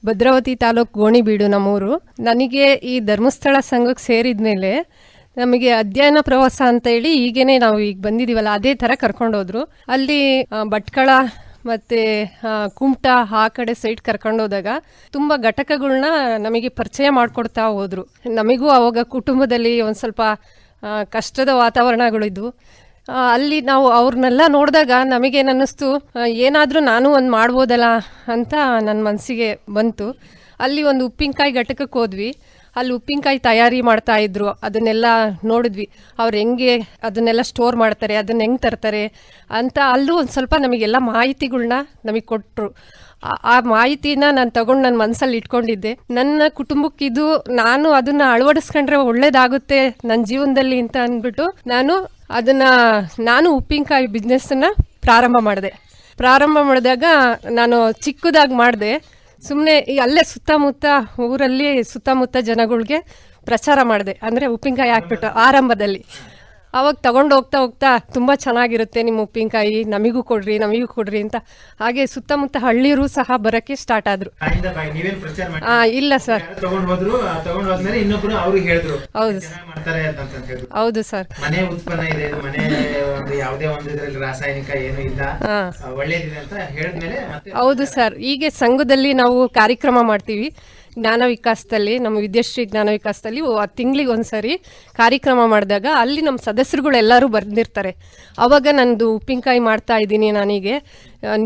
ಭದ್ರಾವತಿ ತಾಲೂಕು ಗೋಣಿಬೀಡು ನಮ್ಮೂರು. ನನಗೆ ಈ ಧರ್ಮಸ್ಥಳ ಸಂಘಕ್ಕೆ ಸೇರಿದ ಮೇಲೆ ನಮಗೆ ಅಧ್ಯಯನ ಪ್ರವಾಸ ಅಂತ ಹೇಳಿ ಈಗೇನೆ ನಾವು ಈಗ ಬಂದಿದ್ದೀವಲ್ಲ ಅದೇ ಥರ ಕರ್ಕೊಂಡೋದ್ರು. ಅಲ್ಲಿ ಭಟ್ಕಳ ಮತ್ತು ಕುಮಟ ಆ ಕಡೆ ಸೈಡ್ ಕರ್ಕೊಂಡೋದಾಗ ತುಂಬ ಘಟಕಗಳನ್ನ ನಮಗೆ ಪರಿಚಯ ಮಾಡಿಕೊಡ್ತಾ ಹೋದರು. ನಮಗೂ ಅವಾಗ ಕುಟುಂಬದಲ್ಲಿ ಒಂದು ಸ್ವಲ್ಪ ಕಷ್ಟದ ವಾತಾವರಣಗಳಿದ್ವು. ಅಲ್ಲಿ ನಾವು ಅವ್ರನ್ನೆಲ್ಲ ನೋಡಿದಾಗ ನಮಗೇನನ್ನಿಸ್ತು, ಏನಾದರೂ ನಾನು ಒಂದು ಮಾಡ್ಬೋದಲ್ಲ ಅಂತ ನನ್ನ ಮನಸ್ಸಿಗೆ ಬಂತು. ಅಲ್ಲಿ ಒಂದು ಉಪ್ಪಿನಕಾಯಿ ಘಟಕಕ್ಕೆ ಹೋದ್ವಿ. ಅಲ್ಲಿ ಉಪ್ಪಿನಕಾಯಿ ತಯಾರಿ ಮಾಡ್ತಾ ಇದ್ರು, ಅದನ್ನೆಲ್ಲ ನೋಡಿದ್ವಿ. ಅವ್ರು ಹೆಂಗೆ ಅದನ್ನೆಲ್ಲ ಸ್ಟೋರ್ ಮಾಡ್ತಾರೆ, ಅದನ್ನ ಹೆಂಗೆ ತರ್ತಾರೆ ಅಂತ ಅಲ್ಲೂ ಒಂದು ಸ್ವಲ್ಪ ನಮಗೆಲ್ಲ ಮಾಹಿತಿಗಳನ್ನ ನಮಗೆ ಕೊಟ್ಟರು. ಆ ಮಾಹಿತಿನ ನಾನು ತಗೊಂಡು ನನ್ನ ಮನಸ್ಸಲ್ಲಿ ಇಟ್ಕೊಂಡಿದ್ದೆ. ನನ್ನ ಕುಟುಂಬಕ್ಕಿದು ನಾನು ಅದನ್ನು ಅಳವಡಿಸ್ಕೊಂಡ್ರೆ ಒಳ್ಳೇದಾಗುತ್ತೆ ನನ್ನ ಜೀವನದಲ್ಲಿ ಅಂತ ಅಂದ್ಬಿಟ್ಟು ನಾನು ಉಪ್ಪಿನಕಾಯಿ ಬಿಸ್ನೆಸ್ಸನ್ನು ಪ್ರಾರಂಭ ಮಾಡಿದಾಗ ನಾನು ಚಿಕ್ಕದಾಗಿ ಮಾಡಿದೆ. ಸುಮ್ಮನೆ ಅಲ್ಲೇ ಸುತ್ತಮುತ್ತ ಊರಲ್ಲಿ ಸುತ್ತಮುತ್ತ ಜನಗಳಿಗೆ ಪ್ರಚಾರ ಮಾಡಿದೆ. ಅಂದರೆ ಉಪ್ಪಿನಕಾಯಿ ಹಾಕ್ಬಿಟ್ಟು ಆರಂಭದಲ್ಲಿ. ಅವಾಗ ತಗೊಂಡು ಹೋಗ್ತಾ ತುಂಬ ಚೆನ್ನಾಗಿರುತ್ತೆ ನಿಮ್ಮ ಉಪ್ಪಿನಕಾಯಿ, ನಮಗೂ ಕೊಡ್ರಿ ಅಂತ. ಹಾಗೆ ಸುತ್ತಮುತ್ತ ಹಳ್ಳಿಯರು ಸಹ ಬರೋಕ್ಕೆ ಸ್ಟಾರ್ಟ್ ಆದರು. ಇಲ್ಲ ಸರ್, ಹೌದು ಸರ್, ಹೌದು ಸರ್. ಹೀಗೆ ಸಂಘದಲ್ಲಿ ನಾವು ಕಾರ್ಯಕ್ರಮ ಮಾಡ್ತೀವಿ. ಜ್ಞಾನ ವಿಕಾಸದಲ್ಲಿ, ನಮ್ಮ ವಿದ್ಯಾಶ್ರೀ ಜ್ಞಾನ ವಿಕಾಸದಲ್ಲಿ ತಿಂಗಳಿಗೆ ಒಂದ್ಸರಿ ಕಾರ್ಯಕ್ರಮ ಮಾಡಿದಾಗ ಅಲ್ಲಿ ನಮ್ಮ ಸದಸ್ಯರುಗಳೆಲ್ಲರೂ ಬಂದಿರ್ತಾರೆ. ಆವಾಗ ನಂದು ಉಪ್ಪಿನಕಾಯಿ ಮಾಡ್ತಾ ಇದ್ದೀನಿ ನಾನೀಗೆ,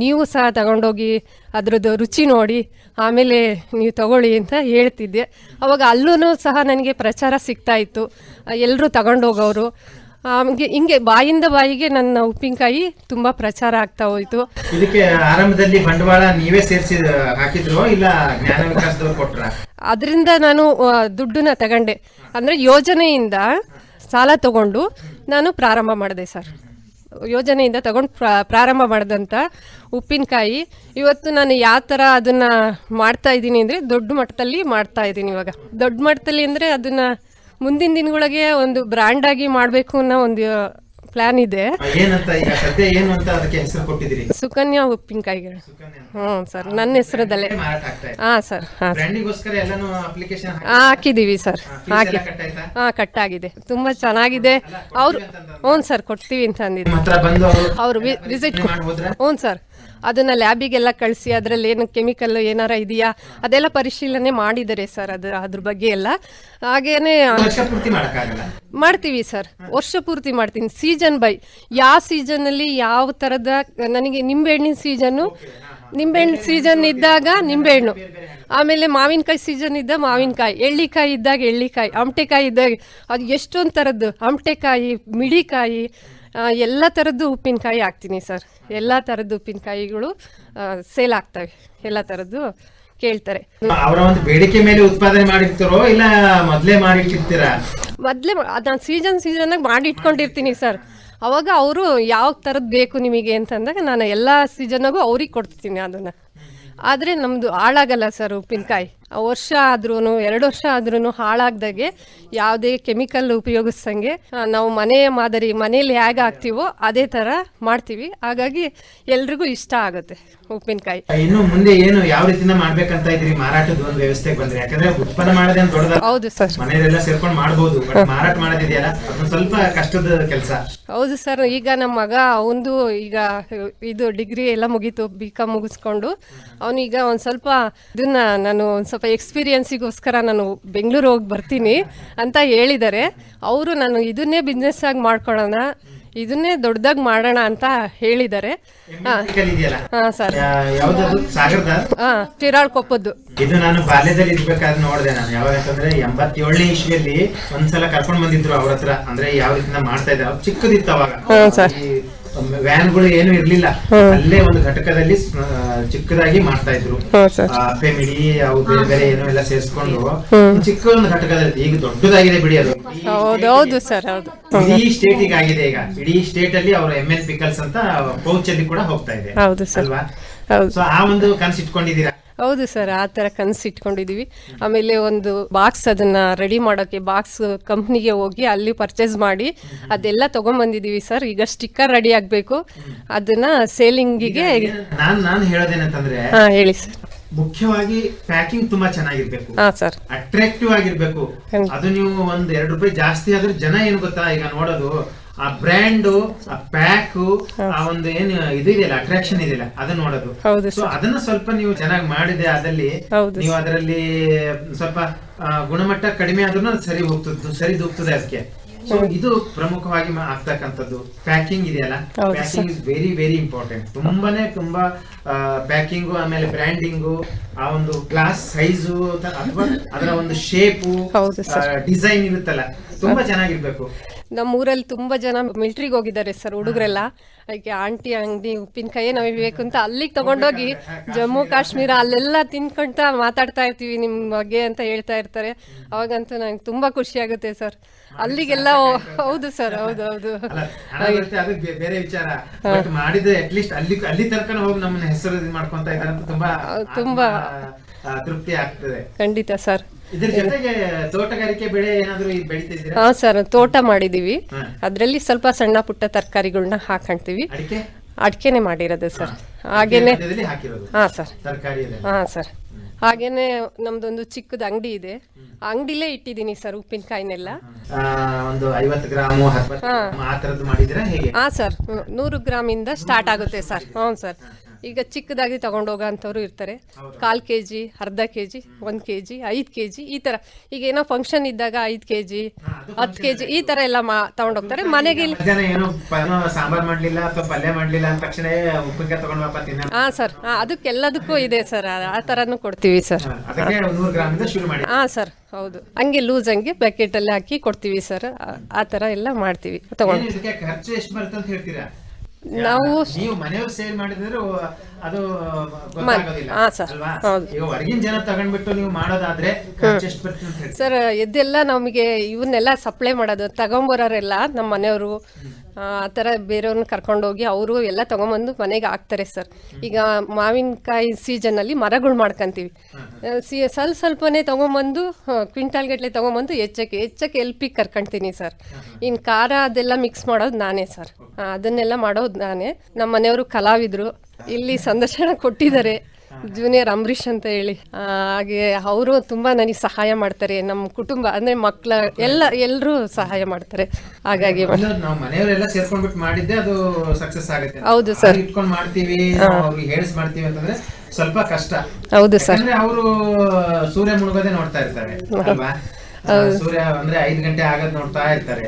ನೀವು ಸಹ ತಗೊಂಡೋಗಿ ಅದರದ್ದು ರುಚಿ ನೋಡಿ ಆಮೇಲೆ ನೀವು ತಗೊಳ್ಳಿ ಅಂತ ಹೇಳ್ತಿದ್ದೆ. ಆವಾಗ ಅಲ್ಲೂ ಸಹ ನನಗೆ ಪ್ರಚಾರ ಸಿಗ್ತಾ ಇತ್ತು, ಎಲ್ಲರೂ ತಗೊಂಡೋಗೋರು. ಹಿಂಗೆ ಬಾಯಿಂದ ಬಾಯಿಗೆ ನನ್ನ ಉಪ್ಪಿನಕಾಯಿ ತುಂಬಾ ಪ್ರಚಾರ ಆಗ್ತಾ ಹೋಯ್ತು.
ಇದಕ್ಕೆ ಆರಂಭದಲ್ಲಿ ಬಂಡವಾಳ ನೀವೇ ಸೇರಿಸಿ ಹಾಕಿದ್ರೋ ಇಲ್ಲ ಜ್ಞಾನ ವಿಕಾಸದವರು ಕೊಟ್ರ?
ಅದರಿಂದ ನಾನು ದುಡ್ಡನ್ನ ತಗೊಂಡೆ, ಅಂದ್ರೆ ಯೋಜನೆಯಿಂದ ಸಾಲ ತಗೊಂಡು ನಾನು ಪ್ರಾರಂಭ ಮಾಡಿದೆ ಸರ್. ಯೋಜನೆಯಿಂದ ತಗೊಂಡು ಪ್ರಾರಂಭ ಮಾಡಿದಂಥ ಉಪ್ಪಿನಕಾಯಿ ಇವತ್ತು ನಾನು ಯಾವ ಥರ ಅದನ್ನು ಮಾಡ್ತಾ ಇದ್ದೀನಿ ಅಂದರೆ ದೊಡ್ಡ ಮಟ್ಟದಲ್ಲಿ ಮಾಡ್ತಾ ಇದ್ದೀನಿ. ಇವಾಗ ದೊಡ್ಡ ಮಟ್ಟದಲ್ಲಿ ಅಂದರೆ ಅದನ್ನು ಮುಂದಿನ ದಿನಗಳಿಗೆ ಒಂದು ಬ್ರ್ಯಾಂಡ್ ಆಗಿ ಮಾಡಬೇಕು ಅನ್ನೋ ಒಂದು ಪ್ಲಾನ್ ಇದೆ. ಸುಕನ್ಯಾ ಉಪ್ಪಿನಕಾಯಿಗಳು. ಸರ್, ನನ್ನ ಹೆಸರದಲ್ಲೇ. ಸರ್, ಹಾಕಿದೀವಿ ಸರ್, ಕಟ್ಟಾಗಿದೆ, ತುಂಬಾ ಚೆನ್ನಾಗಿದೆ. ಅವ್ರು ಸರ್ ಕೊಡ್ತೀವಿ ಅಂತ ಅಂದಿದ್ರು. ಅವ್ರು ವಿಸಿಟ್. ಸರ್, ಅದನ್ನ ಲ್ಯಾಬಿಗೆಲ್ಲ ಕಳಿಸಿ ಅದರಲ್ಲಿ ಏನು ಕೆಮಿಕಲ್ ಏನಾರ ಇದೆಯಾ ಅದೆಲ್ಲ ಪರಿಶೀಲನೆ ಮಾಡಿದ್ದಾರೆ ಸರ್. ಅದ್ರ ಬಗ್ಗೆ ಎಲ್ಲ ಹಾಗೇನೆ ಮಾಡ್ತೀವಿ ಸರ್, ವರ್ಷ ಪೂರ್ತಿ ಮಾಡ್ತೀನಿ. ಸೀಸನ್ ಬೈ ಯಾವ ಸೀಸನ್ನಲ್ಲಿ ಯಾವ ಥರದ, ನನಗೆ ನಿಂಬೆಹಣ್ಣಿನ ನಿಂಬೆಹಣ್ಣು ಸೀಸನ್ ಇದ್ದಾಗ ನಿಂಬೆಹಣ್ಣು, ಆಮೇಲೆ ಮಾವಿನಕಾಯಿ ಸೀಸನ್ ಇದ್ದಾಗ ಮಾವಿನಕಾಯಿ, ಎಳ್ಳಿಕಾಯಿ ಇದ್ದಾಗ ಎಳ್ಳಿಕಾಯಿ, ಆಮಟೆಕಾಯಿ ಇದ್ದಾಗ ಅದು ಎಷ್ಟೊಂದು ಥರದ್ದು ಆಮಟೆಕಾಯಿ, ಮಿಡಿಕಾಯಿ, ಎಲ್ಲ ಥರದ್ದು ಉಪ್ಪಿನಕಾಯಿ ಹಾಕ್ತೀನಿ ಸರ್. ಎಲ್ಲ ಥರದ್ದು ಉಪ್ಪಿನಕಾಯಿಗಳು ಸೇಲ್ ಆಗ್ತವೆ, ಎಲ್ಲ ಥರದ್ದು ಕೇಳ್ತಾರೆ.
ಅವರ ಒಂದು ಬೇಡಿಕೆ ಮೇಲೆ ಉತ್ಪಾದನೆ ಮಾಡಿರ್ತಾರೋ ಇಲ್ಲ ಮೊದಲೇ ಮಾಡಿರ್ತೀರಾ?
ಮೊದಲೇ ನಾನು ಸೀಸನ್ನಾಗಿ ಮಾಡಿ ಇಟ್ಕೊಂಡಿರ್ತೀನಿ ಸರ್. ಅವಾಗ ಅವರು ಯಾವ ಥರದ್ದು ಬೇಕು ನಿಮಗೆ ಅಂತಂದಾಗ ನಾನು ಎಲ್ಲ ಸೀಸನ್ನಾಗೂ ಅವ್ರಿಗೆ ಕೊಡ್ತೀನಿ ಅದನ್ನು. ಆದರೆ ನಮ್ಮದು ಹಾಳಾಗಲ್ಲ ಸರ್ ಉಪ್ಪಿನಕಾಯಿ. ವರ್ಷ ಆದ್ರೂ 2 ವರ್ಷ ಆದ್ರೂ ಹಾಳಾಗ್ದಾಗೆ ಯಾವುದೇ ಕೆಮಿಕಲ್ ಉಪಯೋಗಿಸ್ದಂಗೆ ನಾವು ಮನೇಲಿ ಹೇಗೆ ಹಾಕ್ತೀವೋ ಅದೇ ಥರ ಮಾಡ್ತೀವಿ. ಹಾಗಾಗಿ ಎಲ್ರಿಗೂ ಇಷ್ಟ ಆಗುತ್ತೆ ಉಪ್ಪಿನಕಾಯಿ.
ಇನ್ನು ಮುಂದೆ ಏನು ಯಾವ ರೀತಿನ ಮಾಡ್ಬೇಕಂತ ಇದ್ರಿ? ಮಾರಾಟದ ಒಂದು ವ್ಯವಸ್ಥೆಗೆ ಬಂದ್ರೆ, ಯಾಕಂದ್ರೆ ಉತ್ಪನ್ನ ಮಾಡೋದೇ ದೊಡ್ಡದ.
ಹೌದು ಸರ್,
ಮನೆಯಲ್ಲೆಲ್ಲ ಸೇರ್ಕೊಂಡು ಮಾಡ್ಬೋದು, ಮಾರಾಟ ಮಾಡೋದಿದೆಯಲ್ಲ ಅದೊಂದು ಸ್ವಲ್ಪ ಕಷ್ಟದ ಕೆಲಸ.
ಹೌದು ಸರ್. ಈಗ ನಮ್ಮ ಮಗ ಅವಂದು ಈಗ ಇದು ಡಿಗ್ರಿ ಎಲ್ಲ ಮುಗೀತು, BCom ಮುಗಿಸ್ಕೊಂಡು ಅವನೀಗ ಒಂದು ಸ್ವಲ್ಪ ಇದನ್ನ ನಾನು ಒಂದು ಸ್ವಲ್ಪ ಎಕ್ಸ್ಪೀರಿಯನ್ಸಿಗೋಸ್ಕರ ನಾನು ಬೆಂಗಳೂರು ಹೋಗಿ ಬರ್ತೀನಿ ಅಂತ ಹೇಳಿದ್ದಾರೆ ಅವರು. ನಾನು ಇದನ್ನೇ ಬಿಸ್ನೆಸ್ ಆಗಿ ಮಾಡ್ಕೊಳ್ಳೋಣ, ಇದನ್ನೇ ದೊಡ್ಡದಾಗಿ ಮಾಡೋಣ ಅಂತ ಹೇಳಿದ್ದಾರೆ.
ಇದೆಯಲ್ಲ
ಹಾಂ ಸರ್.
ಯಾವ್ದದು ಸಾಗರದ
ಹಾಂ, ಶಿರಾಳ್ಕೊಪ್ಪದ್ದು.
ಇದು ನಾನು ಬಾಲ್ಯದಲ್ಲಿ ಇರ್ಬೇಕಾದ್ರೆ ನೋಡಿದೆ. ನಾನು ಯಾವಾಗಂತಂದ್ರೆ 87ನೇ ಇಸ್ವಿಯಲ್ಲಿ ಒಂದ್ಸಲ ಕರ್ಕೊಂಡ್ ಬಂದಿದ್ರು ಅವ್ರ ಹತ್ರ. ಅಂದ್ರೆ ಯಾವ ರೀತಿ ಮಾಡ್ತಾ ಇದ್ದಾರೆ, ಅವ್ರು ಚಿಕ್ಕದಿತ್ತು ಅವಾಗ. ವ್ಯಾನ್ಗಳು ಏನು ಇರ್ಲಿಲ್ಲ, ಅಲ್ಲೇ ಒಂದು ಘಟಕದಲ್ಲಿ ಚಿಕ್ಕದಾಗಿ ಮಾಡ್ತಾ ಇದ್ರು. ಫೆಮಿಡಿ ಅವು ಬೇರೆ ಬೇರೆ ಏನೋ ಎಲ್ಲ ಸೇರಿಸ್ಕೊಂಡು ಚಿಕ್ಕ ಒಂದು ಘಟಕದಲ್ಲಿ. ಈಗ ದೊಡ್ಡದಾಗಿದೆ ಬಿಡಿ ಅದು.
ಹೌದು ಸರ್, ಹೌದು.
ಇಡೀ ಸ್ಟೇಟ್ ಆಗಿದೆ ಈಗ. ಇಡೀ ಸ್ಟೇಟ್ ಅಲ್ಲಿ ಅವ್ರ MN ಪಿಕಲ್ಸ್ ಅಂತ ಪೌಚ್ ಅಲ್ಲಿ ಕೂಡ ಹೋಗ್ತಾ ಇದೆ ಅಲ್ವಾ? ಸೊ ಆ ಒಂದು ಕನಸು ಇಟ್ಕೊಂಡಿದ್ದೀರಾ?
ಹೌದು ಸರ್, ಆ ಥರ ಕನಸು ಇಟ್ಕೊಂಡಿದ್ದೀವಿ. ಆಮೇಲೆ ಒಂದು ಬಾಕ್ಸ್ ಅದನ್ನ ರೆಡಿ ಮಾಡೋಕ್ಕೆ ಬಾಕ್ಸ್ ಕಂಪ್ನಿಗೆ ಹೋಗಿ ಅಲ್ಲಿ ಪರ್ಚೇಸ್ ಮಾಡಿ ಅದೆಲ್ಲ ತಗೊಂಡ್ಬಂದಿದ್ದೀವಿ ಸರ್. ಈಗ ಸ್ಟಿಕ್ಕರ್ ರೆಡಿ ಆಗಬೇಕು, ಅದನ್ನ ಸೇಲಿಂಗಿಗೆ.
ನಾನು ಹೇಳೋದೇನಂತಂದ್ರೆ,
ಹೇಳಿ ಸರ್.
ಮುಖ್ಯವಾಗಿ ಪ್ಯಾಕಿಂಗ್ ತುಂಬಾ ಚೆನ್ನಾಗಿರ್ಬೇಕು.
ಸರ್,
ಅಟ್ರಾಕ್ಟಿವ್ ಆಗಿರ್ಬೇಕು. ಅದು ನೀವು ಒಂದ್ ₹2 ಜಾಸ್ತಿ ಆದ್ರೆ ಜನ ಏನು ಗೊತ್ತಾ ಈಗ ನೋಡೋದು, ಆ ಬ್ರ್ಯಾಂಡ್, ಆ ಪ್ಯಾಕ್, ಆ ಒಂದು ಏನು ಇದೆಯಲ್ಲ ಅಟ್ರಾಕ್ಷನ್ ಇದೆಯಲ್ಲ ಅದನ್ನ ನೋಡೋದು. ಸೊ ಅದನ್ನ ಸ್ವಲ್ಪ ನೀವು ಚೆನ್ನಾಗಿ ಮಾಡಿದೆ ಅದಲ್ಲಿ ನೀವು ಅದರಲ್ಲಿ ಸ್ವಲ್ಪ ಗುಣಮಟ್ಟ ಕಡಿಮೆ ಆದ್ರೂ ಸರಿ ದೂಗ್ತದೆ ಅದಕ್ಕೆ. ಸೊ ಇದು ಪ್ರಮುಖವಾಗಿ ಆಗ್ತಕ್ಕಂಥದ್ದು ಪ್ಯಾಕಿಂಗ್ ಇದೆಯಲ್ಲ. Packing is very very important. ತುಂಬಾ ಪ್ಯಾಕಿಂಗು, ಆಮೇಲೆ ಬ್ರ್ಯಾಂಡಿಂಗು, ಆ ಒಂದು ಗ್ಲಾಸ್ ಸೈಜು ಅಥವಾ ಅದರ ಒಂದು ಶೇಪು, ಡಿಸೈನ್ ಇರುತ್ತಲ್ಲ, ತುಂಬಾ ಚೆನ್ನಾಗಿರ್ಬೇಕು.
ನಮ್ಮೂರಲ್ಲಿ ತುಂಬಾ ಜನ ಮಿಲ್ಟ್ರಿಗೆ ಹೋಗಿದ್ದಾರೆ ಸರ್ ಹುಡುಗರೆಲ್ಲ. ಅದಕ್ಕೆ ಆಂಟಿ ಅಂಗಡಿ ಉಪ್ಪಿನಕಾಯಿ ನಮಗೆ ಬೇಕು ಅಂತ ಅಲ್ಲಿಗೆ ತಗೊಂಡೋಗಿ ಜಮ್ಮು ಕಾಶ್ಮೀರ ಅಲ್ಲೆಲ್ಲ ತಿನ್ಕೊಂತ ಮಾತಾಡ್ತಾ ಇರ್ತೀವಿ ನಿಮ್ಮ ಬಗ್ಗೆ ಅಂತ ಹೇಳ್ತಾ ಇರ್ತಾರೆ. ಅವಾಗಂತೂ ನಂಗೆ ತುಂಬಾ ಖುಷಿ ಆಗುತ್ತೆ ಸರ್. ಅಲ್ಲಿಗೆಲ್ಲ ಹೌದು ಸರ್, ಹೌದು.
ಬೇರೆ ವಿಚಾರ, ಮಾಡಿದ್ರೆ ಅಟ್ಲೀಸ್ಟ್ ಅಲ್ಲಿ ತನಕ ಹೋಗಿ ನಮ್ಮನ್ನ ಹೆಸರು ಮಾಡ್ಕೊಂತ ಇದ್ದಾರೆ ಅಂತ ತುಂಬಾ ತೃಪ್ತಿ ಆಗ್ತದೆ.
ಖಂಡಿತ ಸರ್.
ಇದ್ರ ಜೊತೆಗೆ ತೋಟಗಾರಿಕೆ ಬೆಳೆ ಏನಾದ್ರು ಬೆಳಿತಿದ್ದೀರಾ?
ಹಾ ಸರ್, ತೋಟ ಮಾಡಿದೀವಿ. ಅದ್ರಲ್ಲಿ ಸ್ವಲ್ಪ ಸಣ್ಣ ಪುಟ್ಟ ತರಕಾರಿಗಳನ್ನ ಹಾಕೊಂತೀವಿ. ಅಡಿಕೆನೆ ಮಾಡಿರೋದು ಸರ್. ಹಾಗೇನೆ ಹಾ ಸರ್, ಹಾ ಸರ್. ಹಾಗೇನೆ ನಮ್ದೊಂದು ಚಿಕ್ಕದ ಅಂಗಡಿ ಇದೆ. ಅಂಗಡಿಲೇ ಇಟ್ಟಿದ್ದೀನಿ ಸರ್ ಉಪ್ಪಿನಕಾಯಿನೆಲ್ಲ.
ಒಂದು 50 ಗ್ರಾಮು ಆ ತರದ್ದು ಮಾಡಿದ್ರೆ ಹೇಗೆ?
ಹಾ ಸರ್, 100 ಗ್ರಾಮಿಂದ ಸ್ಟಾರ್ಟ್ ಆಗುತ್ತೆ ಸರ್. ಹ್ಞೂ ಸರ್. ಈಗ ಚಿಕ್ಕದಾಗಿ ತಗೊಂಡೋಗೋ ಅಂಥವ್ರು ಇರ್ತಾರೆ. 1/4 kg, ಅರ್ಧ kg, 1 kg, 5 kg ಈ ಥರ. ಈಗ ಏನೋ ಫಂಕ್ಷನ್ ಇದ್ದಾಗ 5 kg, 10 kg ಈ ಥರ ಎಲ್ಲ ತಗೊಂಡೋಗ್ತಾರೆ ಮನೆಗೆ.
ಸಾಂಬಾರ್ ಮಾಡ್ಲಿಲ್ಲ ಅಥವಾ ಪಲ್ಯ ಮಾಡ್ಲಿಲ್ಲ ಅಂದ ತಕ್ಷಣ ಉಪ್ಪಿನಕಾಯಿ ತಗೊಂಡು
ಹಾ ಸರ್, ಅದಕ್ಕೆಲ್ಲದಕ್ಕೂ ಇದೆ ಸರ್. ಆ ಥರನೂ ಕೊಡ್ತೀವಿ ಸರ್. ಹಾ ಸರ್, ಹೌದು. ಹಂಗೆ ಲೂಸ್ ಹಂಗೆ ಪ್ಯಾಕೆಟ್ ಅಲ್ಲಿ ಹಾಕಿ ಕೊಡ್ತೀವಿ ಸರ್. ಆ ಥರ ಎಲ್ಲ ಮಾಡ್ತೀವಿ. ತಗೊಂಡು
ಖರ್ಚು ಎಷ್ಟು ಬರುತ್ತೆ ಅಂತ ಹೇಳ್ತೀರಾ?
ನಾವು
ಮನೆಯವ್ರು ಸೇಲ್ ಮಾಡಿದ್ರೆ ಅದು ಗೊತ್ತಾಗೋದಿಲ್ಲ ಅಲ್ವಾ? ಈಗ ಹೊರಗಿನ ಜನ ತಗೊಂಡ್ಬಿಟ್ಟು ನೀವು ಮಾಡೋದಾದ್ರೆ
ಸರ್, ಇದೆಲ್ಲ ನಮಗೆ ಇವನ್ನೆಲ್ಲ ಸಪ್ಲೈ ಮಾಡೋದು ತಗೊಂಬರೋರೆಲ್ಲ ನಮ್ಮ ಮನೆಯವರು ಆ ಥರ ಬೇರೆಯವ್ರನ್ನ ಕರ್ಕೊಂಡೋಗಿ ಅವರು ಎಲ್ಲ ತೊಗೊಂಬಂದು ಮನೆಗೆ ಹಾಕ್ತಾರೆ ಸರ್. ಈಗ ಮಾವಿನಕಾಯಿ ಸೀಸನಲ್ಲಿ ಮರಗಳು ಮಾಡ್ಕೊಂತೀವಿ. ಸ್ವಲ್ಪನೇ ತೊಗೊಂಬಂದು ಕ್ವಿಂಟಾಲ್ ಗಟ್ಟಲೆ ತೊಗೊಂಬಂದು ಹೆಚ್ಚಕ್ಕೆ ಎಲ್ಪಿಗೆ ಕರ್ಕೊಂತೀನಿ ಸರ್. ಇನ್ನು ಖಾರ ಅದೆಲ್ಲ ಮಿಕ್ಸ್ ಮಾಡೋದು ನಾನೇ ಸರ್. ಅದನ್ನೆಲ್ಲ ಮಾಡೋದು ನಾನೇ. ನಮ್ಮ ಮನೆಯವರು ಕಲಾವಿದರು, ಇಲ್ಲಿ ಸಂದರ್ಶನ ಕೊಟ್ಟಿದ್ದಾರೆ, ಜೂನಿಯರ್ ಅಂಬರೀಷ್ ಅಂತ ಹೇಳಿ. ಹಾಗೆ ಅವರು ತುಂಬಾ ನನಗೆ ಸಹಾಯ ಮಾಡ್ತಾರೆ. ನಮ್ಮ ಕುಟುಂಬ ಅಂದ್ರೆ ಮಕ್ಕಳ ಎಲ್ಲರೂ ಸಹಾಯ ಮಾಡ್ತಾರೆ. ಹಾಗಾಗಿ
ನಾವು ಮನೆಯವರೆಲ್ಲ ಸೇರ್ಕೊಂಡ್ಬಿಟ್ಟು ಮಾಡಿದ್ದೆ ಅದು ಸಕ್ಸಸ್ ಆಗುತ್ತೆ.
ಹೌದು ಸರ್.
ಇಟ್ಕೊಂಡು ಮಾಡ್ತೀವಿ, ಹೇಳಿಸ್ ಮಾಡ್ತೀವಿ ಅಂತಂದ್ರೆ ಸ್ವಲ್ಪ ಕಷ್ಟ.
ಹೌದು ಸರ್.
ಅವರು ಸೂರ್ಯ ಮುಳುಗೋದೇ ನೋಡ್ತಾ ಇರ್ತಾರೆ ಅಲ್ವಾ? ಸೂರ್ಯ ಅಂದ್ರೆ 5 ಗಂಟೆ ಆಗದ್ ನೋಡ್ತಾ ಇರ್ತಾರೆ.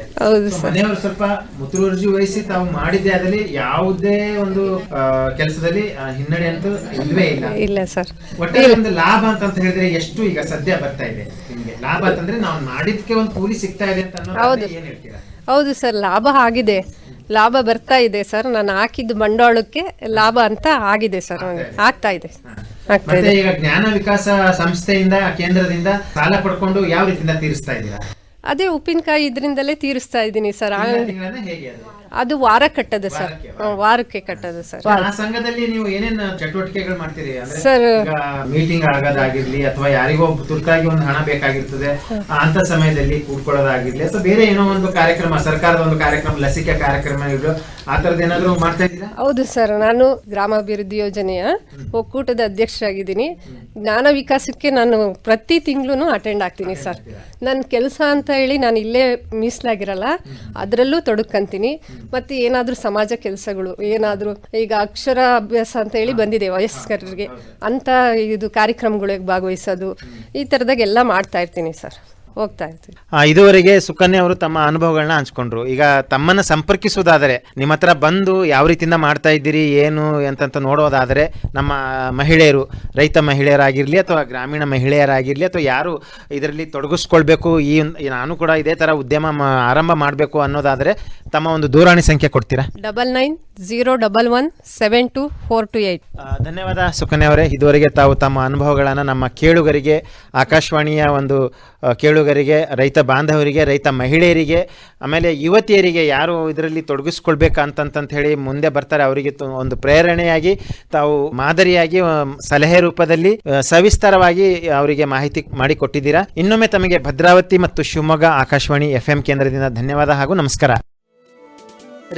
ಮನೆಯವರು ಸ್ವಲ್ಪ ಮುತುವರ್ಜಿ ವಹಿಸಿ ತಾವು ಮಾಡಿದ್ದೆ ಅದಲ್ಲಿ ಯಾವುದೇ ಒಂದು ಕೆಲಸದಲ್ಲಿ ಹಿನ್ನಡೆ ಅಂತೂ ಇಲ್ವೇ ಇಲ್ಲ
ಸರ್.
ಒಟ್ಟೆ ಒಂದು ಲಾಭ ಅಂತ ಹೇಳಿದ್ರೆ ಎಷ್ಟು ಈಗ ಸದ್ಯ ಬರ್ತಾ ಇದೆ ನಿಮ್ಗೆ? ಲಾಭ ಅಂತಂದ್ರೆ ನಾವು ಮಾಡಿದ್ಕೆ ಒಂದು ಕೂಲಿ ಸಿಗ್ತಾ ಇದೆ ಅಂತ ಏನ್ ಹೇಳ್ತೀರಾ?
ಹೌದು ಸರ್, ಲಾಭ ಆಗಿದೆ, ಲಾಭ ಬರ್ತಾ ಇದೆ ಸರ್. ನಾನು ಹಾಕಿದ್ದು ಬಂಡವಾಳಕ್ಕೆ ಲಾಭ ಅಂತ ಆಗಿದೆ ಸರ್, ಆಗ್ತಾ ಇದೆ.
ಈಗ ಜ್ಞಾನ ವಿಕಾಸ ಸಂಸ್ಥೆಯಿಂದ ಕೇಂದ್ರದಿಂದ ಸಾಲ ಪಡ್ಕೊಂಡು ಯಾವ ರೀತಿಯಿಂದ ತೀರಿಸ್ತಾ ಇದ್ದೀರಾ?
ಅದೇ ಉಪ್ಪಿನಕಾಯಿ ಇದರಿಂದಲೇ ತೀರಿಸ್ತಾ ಇದ್ದೀನಿ ಸರ್. ಅದು ವಾರ ಕಟ್ಟದು ಸರ್, ವಾರಕ್ಕೆ ಕಟ್ಟದು ಸರ್.
ಆ ಸಂಘದಲ್ಲಿ ನೀವು ಏನೇನು ಚಟುವಟಿಕೆಗಳು ಮಾಡ್ತೀರಿ? ಸರ್, ಮೀಟಿಂಗ್ ಆಗೋದಾಗಿರ್ಲಿ ಅಥವಾ ಯಾರಿಗೋ ತುರ್ತಾಗಿ ಒಂದು ಹಣ ಬೇಕಾಗಿರ್ತದೆ ಅಂತ ಸಮಯದಲ್ಲಿ ಕೂತ್ಕೊಳ್ಳೋದಾಗಿರ್ಲಿ ಅಥವಾ ಬೇರೆ ಏನೋ ಒಂದು ಕಾರ್ಯಕ್ರಮ, ಸರ್ಕಾರದ ಒಂದು ಕಾರ್ಯಕ್ರಮ, ಲಸಿಕೆ ಕಾರ್ಯಕ್ರಮ ಇದ್ರು ಆ ತರದ್ ಏನಾದ್ರು ಮಾಡ್ತಾ ಇದ್ದೀರಾ?
ಹೌದು ಸರ್, ನಾನು ಗ್ರಾಮಾಭಿವೃದ್ಧಿ ಯೋಜನೆಯ ಒಕ್ಕೂಟದ ಅಧ್ಯಕ್ಷರಾಗಿದ್ದೀನಿ. ಜ್ಞಾನ ವಿಕಾಸಕ್ಕೆ ನಾನು ಪ್ರತಿ ತಿಂಗಳು ಅಟೆಂಡ್ ಆಗ್ತೀನಿ ಸರ್. ನನ್ನ ಕೆಲಸ ಅಂತ ಹೇಳಿ ನಾನು ಇಲ್ಲೇ ಮೀಸಲಾಗಿರಲ್ಲ, ಅದರಲ್ಲೂ ತೊಡಕಂತೀನಿ. ಮತ್ತೆ ಏನಾದರೂ ಸಮಾಜ ಕೆಲಸಗಳು, ಏನಾದರೂ ಈಗ ಅಕ್ಷರ ಅಭ್ಯಾಸ ಅಂತ ಹೇಳಿ ಬಂದಿದೆ ವಯಸ್ಕರಿಗೆ, ಅಂತ ಇದು ಕಾರ್ಯಕ್ರಮಗಳಿಗೆ ಭಾಗವಹಿಸೋದು, ಈ ಥರದಾಗೆಲ್ಲ ಮಾಡ್ತಾ ಇರ್ತೀನಿ ಸರ್. ಹೋಗ್ತಾ ಇರ್ತೀವಿ.
ಇದುವರೆಗೆ ಸುಕನ್ಯಾ ಅವರು ತಮ್ಮ ಅನುಭವಗಳನ್ನ ಹಂಚ್ಕೊಂಡ್ರು. ಈಗ ತಮ್ಮನ್ನ ಸಂಪರ್ಕಿಸುವುದಾದರೆ, ನಿಮ್ಮ ಹತ್ರ ಬಂದು ಯಾವ ರೀತಿಯಿಂದ ಮಾಡ್ತಾ ಇದ್ದೀರಿ ಏನು ಅಂತಂತ ನೋಡೋದಾದರೆ, ನಮ್ಮ ಮಹಿಳೆಯರು, ರೈತ ಮಹಿಳೆಯರಾಗಿರಲಿ ಅಥವಾ ಗ್ರಾಮೀಣ ಮಹಿಳೆಯರಾಗಿರಲಿ ಅಥವಾ ಯಾರು ಇದರಲ್ಲಿ ತೊಡಗಿಸ್ಕೊಳ್ಬೇಕು, ನಾನು ಕೂಡ ಇದೇ ಥರ ಉದ್ಯಮ ಆರಂಭ ಮಾಡಬೇಕು ಅನ್ನೋದಾದರೆ ತಮ್ಮ ಒಂದು ದೂರವಾಣಿ ಸಂಖ್ಯೆ ಕೊಡ್ತೀರಾ?
9901172428.
ಧನ್ಯವಾದ ಸುಕನ್ಯಾ ಅವರೇ. ಇದುವರೆಗೆ ತಾವು ತಮ್ಮ ಅನುಭವಗಳನ್ನು ನಮ್ಮ ಕೇಳುಗರಿಗೆ, ಆಕಾಶವಾಣಿಯ ಒಂದು ಕೇಳುಗರಿಗೆ, ರೈತ ಬಾಂಧವರಿಗೆ, ರೈತ ಮಹಿಳೆಯರಿಗೆ, ಆಮೇಲೆ ಯುವತಿಯರಿಗೆ ಯಾರು ಇದರಲ್ಲಿ ತೊಡಗಿಸ್ಕೊಳ್ಬೇಕಂತಂತ ಹೇಳಿ ಮುಂದೆ ಬರ್ತಾರೆ ಅವರಿಗೆ ಒಂದು ಪ್ರೇರಣೆಯಾಗಿ ತಾವು ಮಾದರಿಯಾಗಿ ಸಲಹೆ ರೂಪದಲ್ಲಿ ಸವಿಸ್ತಾರವಾಗಿ ಅವರಿಗೆ ಮಾಹಿತಿ ಮಾಡಿಕೊಟ್ಟಿದ್ದೀರಾ. ಇನ್ನೊಮ್ಮೆ ತಮಗೆ ಭದ್ರಾವತಿ ಮತ್ತು ಶಿವಮೊಗ್ಗ ಆಕಾಶವಾಣಿ FM ಕೇಂದ್ರದಿಂದ ಧನ್ಯವಾದ ಹಾಗೂ ನಮಸ್ಕಾರ.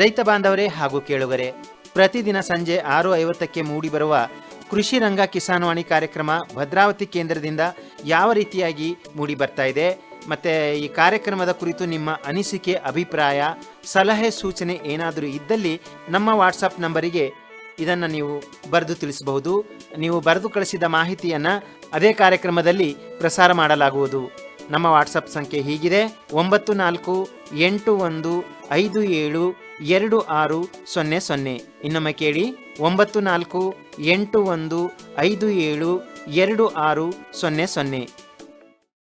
ರೈತ ಬಾಂಧವರೇ ಹಾಗೂ ಕೇಳುಗರೆ, ಪ್ರತಿದಿನ ಸಂಜೆ 6:50ಕ್ಕೆ ಮೂಡಿಬರುವ ಕೃಷಿ ರಂಗ ಕಿಸಾನ್ವಾಣಿ ಕಾರ್ಯಕ್ರಮ ಭದ್ರಾವತಿ ಕೇಂದ್ರದಿಂದ ಯಾವ ರೀತಿಯಾಗಿ ಮೂಡಿ ಬರ್ತಾ ಇದೆ, ಮತ್ತು ಈ ಕಾರ್ಯಕ್ರಮದ ಕುರಿತು ನಿಮ್ಮ ಅನಿಸಿಕೆ, ಅಭಿಪ್ರಾಯ, ಸಲಹೆ, ಸೂಚನೆ ಏನಾದರೂ ಇದ್ದಲ್ಲಿ ನಮ್ಮ ವಾಟ್ಸಪ್ ನಂಬರಿಗೆ ಇದನ್ನು ನೀವು ಬರೆದು ತಿಳಿಸಬಹುದು. ನೀವು ಬರೆದು ಕಳಿಸಿದ ಮಾಹಿತಿಯನ್ನು ಅದೇ ಕಾರ್ಯಕ್ರಮದಲ್ಲಿ ಪ್ರಸಾರ ಮಾಡಲಾಗುವುದು. ನಮ್ಮ ವಾಟ್ಸಪ್ ಸಂಖ್ಯೆ ಹೀಗಿದೆ: 9481572600. ಇನ್ನೊಮ್ಮೆ ಕೇಳಿ: 9481572600.